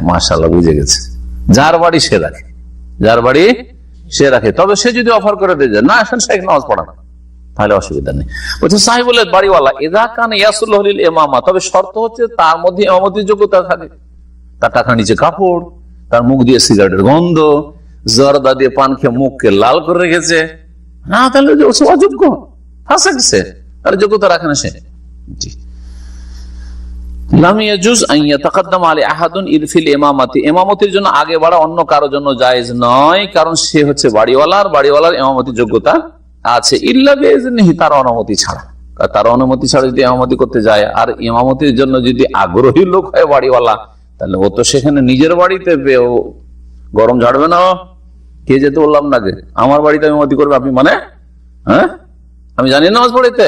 মাশাআল্লাহ, বুঝে গেছে, যার বাড়ি সে রাখে, যার বাড়ি সে রাখে। তবে সে যদি অফার করে দেয় না আসেন শেখ নামাজ পড়ানো, তাহলে অসুবিধা নেই। বলছে সাহিবুল বাড়িওয়ালা ইযা কানা ইয়াসুলুহু লিল ইমামা, তবে শর্ত হচ্ছে তার মধ্যে ইমামতির যোগ্যতা থাকে, তার টাকা নিচে কাপড়, তার মুখ দিয়ে সিগারেটের গন্ধ, জর্দা দিয়ে পান খেয়ে মুখকে লাল করে রেখেছে, না তাহলে অযোগ্য, ফাঁসে গেছে, তার যোগ্যতা রাখে না সে। জি, ইমামতির জন্য আগে বাড়া অন্য কারো জন্য জায়েজ নয়, কারণ সে হচ্ছে বাড়িওয়ালার, বাড়িওয়ালার ইমামতির যোগ্যতা আছে, ইল্লা বিইজনিহি, তার অনুমতি ছাড়া, তার অনুমতি ছাড়া যদি ইমামতি করতে যায়, আর ইমামতির জন্য যদি আগ্রহী লোক হয় বাড়িওয়ালা, তাহলে ও তো সেখানে নিজের বাড়িতে গরম ঝাড়বে না, কে যেতে বললাম না যে আমার বাড়িতে ইমামতি করবে আপনি, মানে হ্যাঁ আমি জানি নামাজ পড়িতে,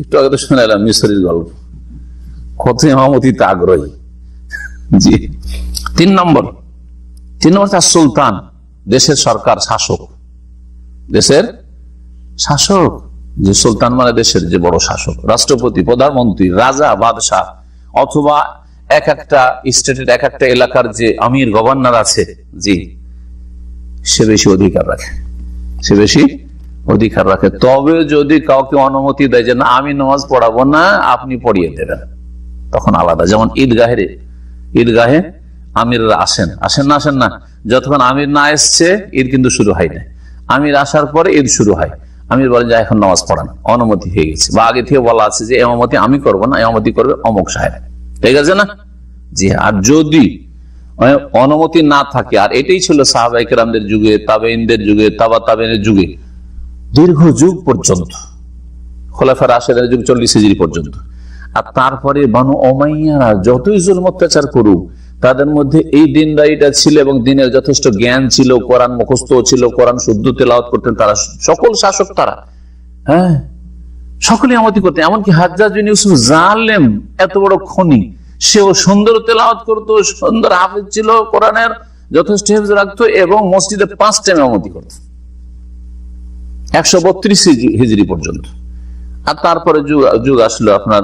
একটু আগে তো শুনে এলাম মিশরের গল্প, কত ইমামতিতে আগ্রহী। জি, তিন নম্বর তার সুলতান, দেশের সরকার, শাসক, দেশের শাসক, যে সুলতান মানে দেশের যে বড় শাসক, রাষ্ট্রপতি, প্রধানমন্ত্রী, রাজা, বাদশাহ, অথবা এক একটা স্টেটের এক একটা এলাকার যে আমির, গভর্নর আছে, জি, সে বেশি অধিকার রাখে, সে বেশি অধিকার রাখে। তবে যদি কাউকে অনুমতি দেয় যে না আমি নামাজ পড়াবো না, আপনি পড়িয়ে দেবেন, তখন আলাদা। যেমন ঈদগাহে আমিররা আসেন না, যতক্ষণ আমির না এসছে ঈদ কিন্তু শুরু হয় না, আমির আসার পরে ঈদ শুরু হয়, আমির বলেন যে এখন নামাজ পড়ান, অনুমতি হয়ে গেছে, বা আগে থেকে বলা আছে যে ইমামতি আমি করবো না, ইমামতি করবে অমুক সাহেব, ঠিক আছে না? জি, আর যদি অনুমতি না থাকে, আর এটাই ছিল সাহাবায়ে কেরামদের যুগে, তাবেঈনদের যুগে, তাবা তাবেঈনের যুগে, দীর্ঘ যুগ পর্যন্ত, খোলাফায়ে রাশিদিনের যুগ 40 হিজরি পর্যন্ত, আর তারপরে বানু উমাইয়ারা যতই জুলম অত্যাচার করুক, তাদের মধ্যে এই দিনদারিটা ছিল এবং দিনের যথেষ্ট জ্ঞান ছিল, কোরআন মুখস্থ ছিল, কোরআন শুদ্ধ তেলাওয়াত করতেন তারা, সকল শাসক তারা, হ্যাঁ, সকলে ইমামতি করতেন। এমনকি হাজ্জাজ বিন ইউসুফ জালেম, এত বড় খনি, সেও সুন্দর তেলাওয়াত করতো, সুন্দর হাফেজ ছিল, কোরআনের যথেষ্ট হেফজ রাখতো, এবং মসজিদে 5 টাইম ইমামতি করত 132 হিজরি পর্যন্ত। আর তারপরে যুগ আসলো আপনার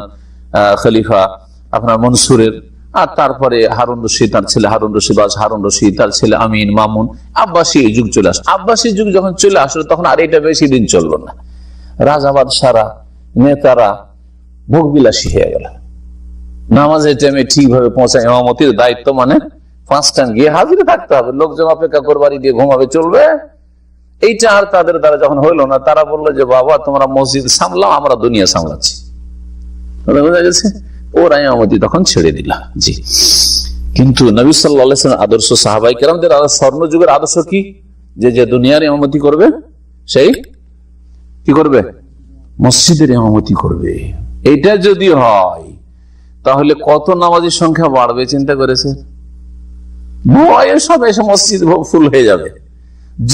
খলিফা আপনার মনসুরের, আর তারপরে হারুন রশিদ, তার ছেলে হারুন রশিদ, হারুন রশিদ, তার ছেলে আমিন, মামুন, আব্বাসী যুগ চলে আসলো। আব্বাসী যুগ যখন চলে আসলো তখন আর এটা বেশি দিন চললো না, রাজা বাদশারা, নেতারা ভোগবিলাসী হয়ে গেল, নামাজের টাইমে ঠিকভাবে পৌঁছায়, ইমামতির দায়িত্ব মানে 5 টাইম গিয়ে হাজিরে থাকতে হবে, লোকজন অপেক্ষা করে বাড়ি দিয়ে ঘুমাবে, চলবে। এইটা আর তাদের দ্বারা যখন হইলো না, তারা বললো যে বাবা তোমরা মসজিদ সামলাও, আমরা দুনিয়া সামলাচ্ছি, বোঝা গেছে, ওরা ইমামতি তখন ছেড়ে দিলা। জি, কিন্তু নবী সাল্লাল্লাহু আলাইহি ওয়াসাল্লাম আদর্শ, সাহাবায়ে কেরামদের স্বর্ণ যুগের আদর্শ কি, যে দুনিয়ার ইমামতি করবে সেই কি করবে, মসজিদের ইমামতি করবে। এটা যদি হয় তাহলে কত নামাজের সংখ্যা বাড়বে চিন্তা করেছে, সব এসে মসজিদ ফুল হয়ে যাবে।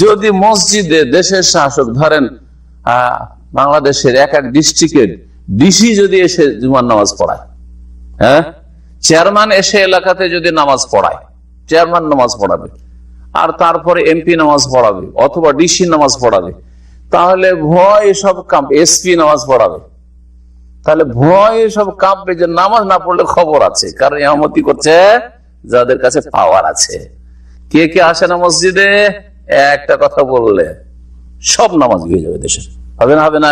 যদি মসজিদে দেশের শাসক, ধরেন বাংলাদেশের এক ডিস্ট্রিক্টের ডিসি যদি এসে জুমার নামাজ পড়ায়, হ্যাঁ, চেয়ারম্যান এসে এলাকাতে যদি নামাজ পড়ায়, চেয়ারম্যান নামাজ পড়াবে, আর তারপরে এমপি নামাজ পড়াবে, অথবা ডিসি নামাজ পড়াবে, তাহলে ভয় সব কাঁপবে, এসপি নামাজ পড়াবে, তাহলে ভয় সব কাঁপবে যে নামাজ না পড়লে খবর আছে, কারণ ইমামতি করছে যাদের কাছে পাওয়ার আছে। কে কে আসে না মসজিদে, একটা কথা বললে সব নামাজ হয়ে যাবে দেশে, হবে না? হবে না?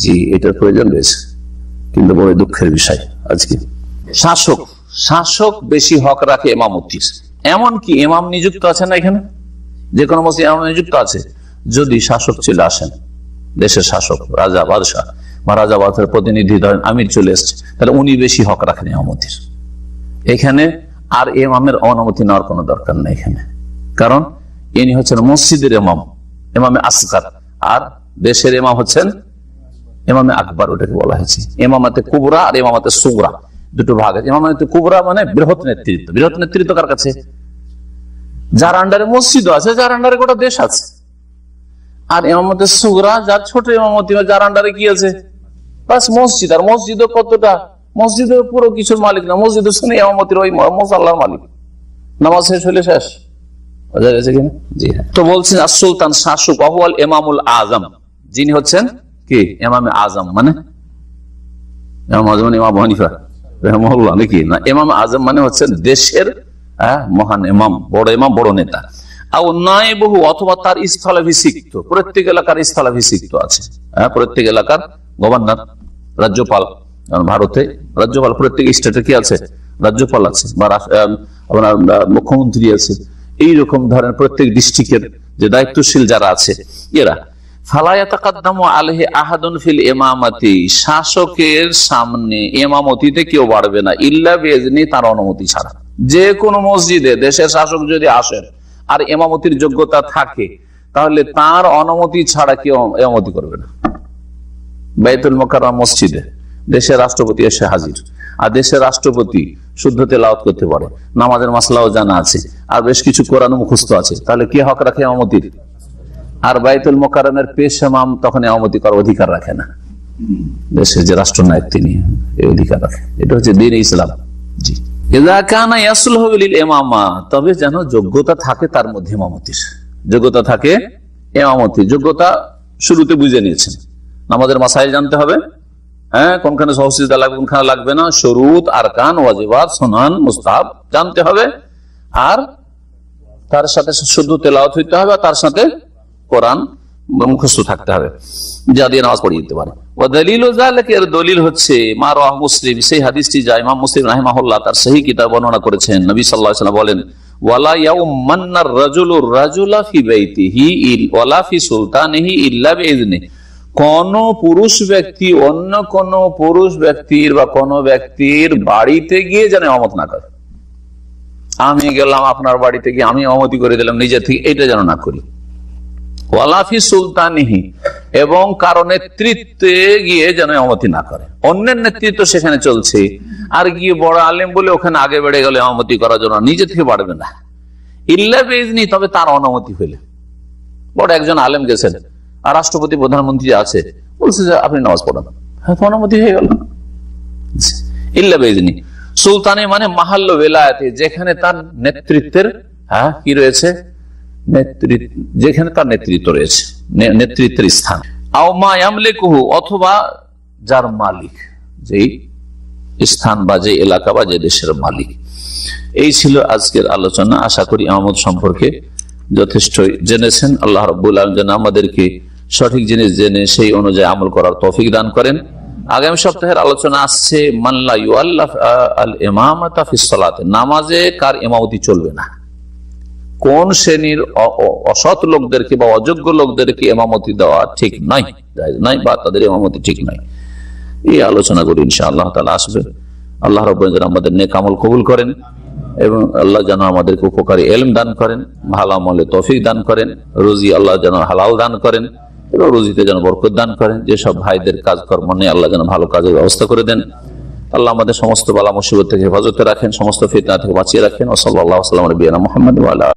জি, এটার প্রয়োজন রয়েছে, কিন্তু বড় দুঃখের বিষয় আজকে শাসক বেশি হক রাখে ইমামতির। এমনকি ইমাম নিযুক্ত আছে না, এখানে যে কোনো মসজিদে ইমাম নিযুক্ত আছে, যদি শাসক চলে আসেন, দেশের শাসক, রাজা বাদশাহ বা রাজা বাদশার প্রতিনিধি, ধরেন আমির চলে এসছে, তাহলে উনি বেশি হক রাখেন ইমামতির। এখানে আর ইমামের অনুমতি নেওয়ার কোনো দরকার নেই, এখানে কারণ ইনি হচ্ছেন মসজিদের ইমাম, ইমামে আসগার, আর দেশের ইমাম হচ্ছেন ইমামে আকবর। ওটাকে বলা হয়েছে ইমামাতে কুবরা আর ইমামাতে সুগরা, দুটো ভাগ আছে। ইমামাতে কুবরা মানে বৃহৎ নেতৃত্ব। বৃহৎ নেতৃত্ব কার কাছে? যার আন্ডারে মসজিদ আছে, যার আন্ডারে গোটা দেশ আছে। আর ইমামতে সুগরা যার ছোট ইমামতি, যার আন্ডারে কি আছে? বাস মসজিদ। আর মসজিদও কতটা? মসজিদের পুরো কিছুর মালিক না, মসজিদের শুনে ইমামতির ওই মুসাল্লার মালিক। নামাজ শেষ হলে শেষ। বোঝা গেছে কিনা? জি হ্যাঁ। তো বলছেন সুলতান শাসক আহুয়াল ইমামুল আজম, যিনি হচ্ছেন কি? ইমামে আজম মানে ইমাম আজম মানে ইমাম আবু হানিফা রাহিমাহুল্লাহ নাকি? না, ইমাম আজম মানে হচ্ছেন দেশের মহান ইমাম, বড় ইমাম, বড় নেতা। আর নায়েবহু অথবা তার স্থলাভিষিক্ত, প্রত্যেক এলাকার স্থলাভিষিক্ত আছে। প্রত্যেক এলাকার গভর্নর, রাজ্যপাল, ভারতে রাজ্যপাল, প্রত্যেক স্টেটে কি আছে? রাজ্যপাল আছে, বা আপনার মুখ্যমন্ত্রী আছে। এইরকম ধরেন প্রত্যেক ডিস্ট্রিক্টের যে দায়িত্বশীল যারা আছে এরা। শাসকের সামনে ইমামতিতে কেউ বাড়বে না ইল্লা বিইজনি, তার অনুমতি ছাড়া। যে কোনো মসজিদে দেশের শাসক যদি আসেন আর ইমামতির যোগ্যতা থাকে, তাহলে তার অনুমতি ছাড়া কেউ ইমামতি করবে না। বাইতুল মুকাররম মসজিদে দেশের রাষ্ট্রপতি এসে হাজির, আর দেশের রাষ্ট্রপতি শুদ্ধ তেলাওয়াত করতে পারে, নামাজের মাসলাও জানা আছে, আর বেশ কিছু কোরআন মুখস্থ আছে, তাহলে কে হক রাখে ইমামতির? আর বাইতুল মুকাররমের পেশ ইমাম তখন ইমামতি করার অধিকার রাখে না। দেশের যে রাষ্ট্রনায়ক তিনি এই অধিকার রাখে। এটা হচ্ছে দ্বীন ইসলাম। জি, ইযা কানা ইয়াসলহু লিল ইমামা, তবে যেন যোগ্যতা থাকে তার মধ্যে ইমামতির, যোগ্যতা থাকে ইমামতির। যোগ্যতা শুরুতে বুঝে নিয়েছেন, নামাজের মাসাইল জানতে হবে, কোনখানে সহসিজদা লাগবে, কোনখানে লাগবে না, শুরুত, আরকান, ওয়াজিবাত, সুনান, মুস্তাহাব জানতে হবে। আর তার সাথে শুদ্ধ তেলাওয়াত হইতে হবে, তার সাথে কোরআন মুখস্থ থাকতে হবে, যা দিয়ে নামাজ পড়িয়ে দিতে পারে। ওয়া দালিলু যালিকা, এর দলিল হচ্ছে মা রাওয়াহু মুসলিম, সেই হাদিসটি যা ইমাম মুসলিম রাহিমাহুল্লাহ তার সহিহ কিতাব বর্ণনা করেছেন। নবী সাল্লাল্লাহু আলাইহি ওয়াসাল্লাম বলেন, ওয়ালা ইয়াউমান্নার রাজুলু রাজুলা ফি বাইতিহি ওয়ালা ফি সুলতানিহি ইল্লা বিইজনিহি, কোন পুরুষ ব্যক্তি অন্য কোন পুরুষ ব্যক্তির বা কোন ব্যক্তির বাড়িতে গিয়ে যেন ইমামত না করে। আমি গেলাম আপনার বাড়িতে গিয়ে আমি ইমামতি করে দিলাম নিজে থেকে, এটা যেন না করি। ওয়ালাফি সুলতানিহি, এবং কারো নেতৃত্বে গিয়ে যেন ইমামতি না করে। অন্যের নেতৃত্ব সেখানে চলছে, আর গিয়ে বড় আলেম বলে ওখানে আগে বেড়ে গেলে ইমামতি করার জন্য নিজে থেকে বাড়বে না। ইল্লা বিইজনি, তবে তার অনুমতি হইলে। বড় একজন আলেম গেছেন, আর রাষ্ট্রপতি প্রধানমন্ত্রী আছে, বলছে যে আপনি নামাজ পড়ান, হ্যাঁ, অনুমতি হয়ে গেল। ইল্লা বিইজনি। সুলতানি মানে মাহাল্ল বেলায়েতে, যেখানে তার নেতৃত্বের কি রয়েছে, যেখানে তার নেতৃত্ব রয়েছে, নেতৃত্বের স্থান। আও মা ইয়ামলিকুহু, অথবা যার মালিক, যেই স্থান বা যে এলাকা বা যে দেশের মালিক। এই ছিল আজকের আলোচনা। আশা করি ইমামত সম্পর্কে যথেষ্ট জেনেছেন। আল্লাহ রাব্বুল আলামিন যেন আমাদেরকে সঠিক জিনিস জেনে সেই অনুযায়ী আমল করার তৌফিক দান করেন। আগামী সপ্তাহের আলোচনা আসছে মান লা ইউআল্লাফ আল ইমামাতা ফিস সালাত, নামাজে কার ইমামতি চলবে না, কোন শ্রেণীর অসৎ লোকদেরকে বা অযোগ্য লোকদেরকে ইমামতি দেওয়া ঠিক নাই, জায়েজ নাই, বা তাদের ইমামতি ঠিক নাই। এই আলোচনা করি ইনশাআল্লাহ তাআলা আসবে। আল্লাহ রাব্বুল আলামিন আমাদের নেক আমল কবুল করেন, এবং আল্লাহ যেন আমাদেরকে উপকারী ইলম দান করেন, ভালো আমলে তৌফিক দান করেন, রুজি আল্লাহ যেন হালাল দান করেন, এবং রুজিতে যেন বরকত দান করেন। যেসব ভাইদের কাজকর্ম নেই আল্লাহ যেন ভালো কাজের ব্যবস্থা করে দেন। আল্লাহ আমাদের সমস্ত বালা মুসিবত থেকে হেফাজতে রাখেন, সমস্ত ফিতনা থেকে বাঁচিয়ে রাখেন। ওয়া সাল্লাল্লাহু আলা নবিয়িনা মুহাম্মদ ওয়া আলা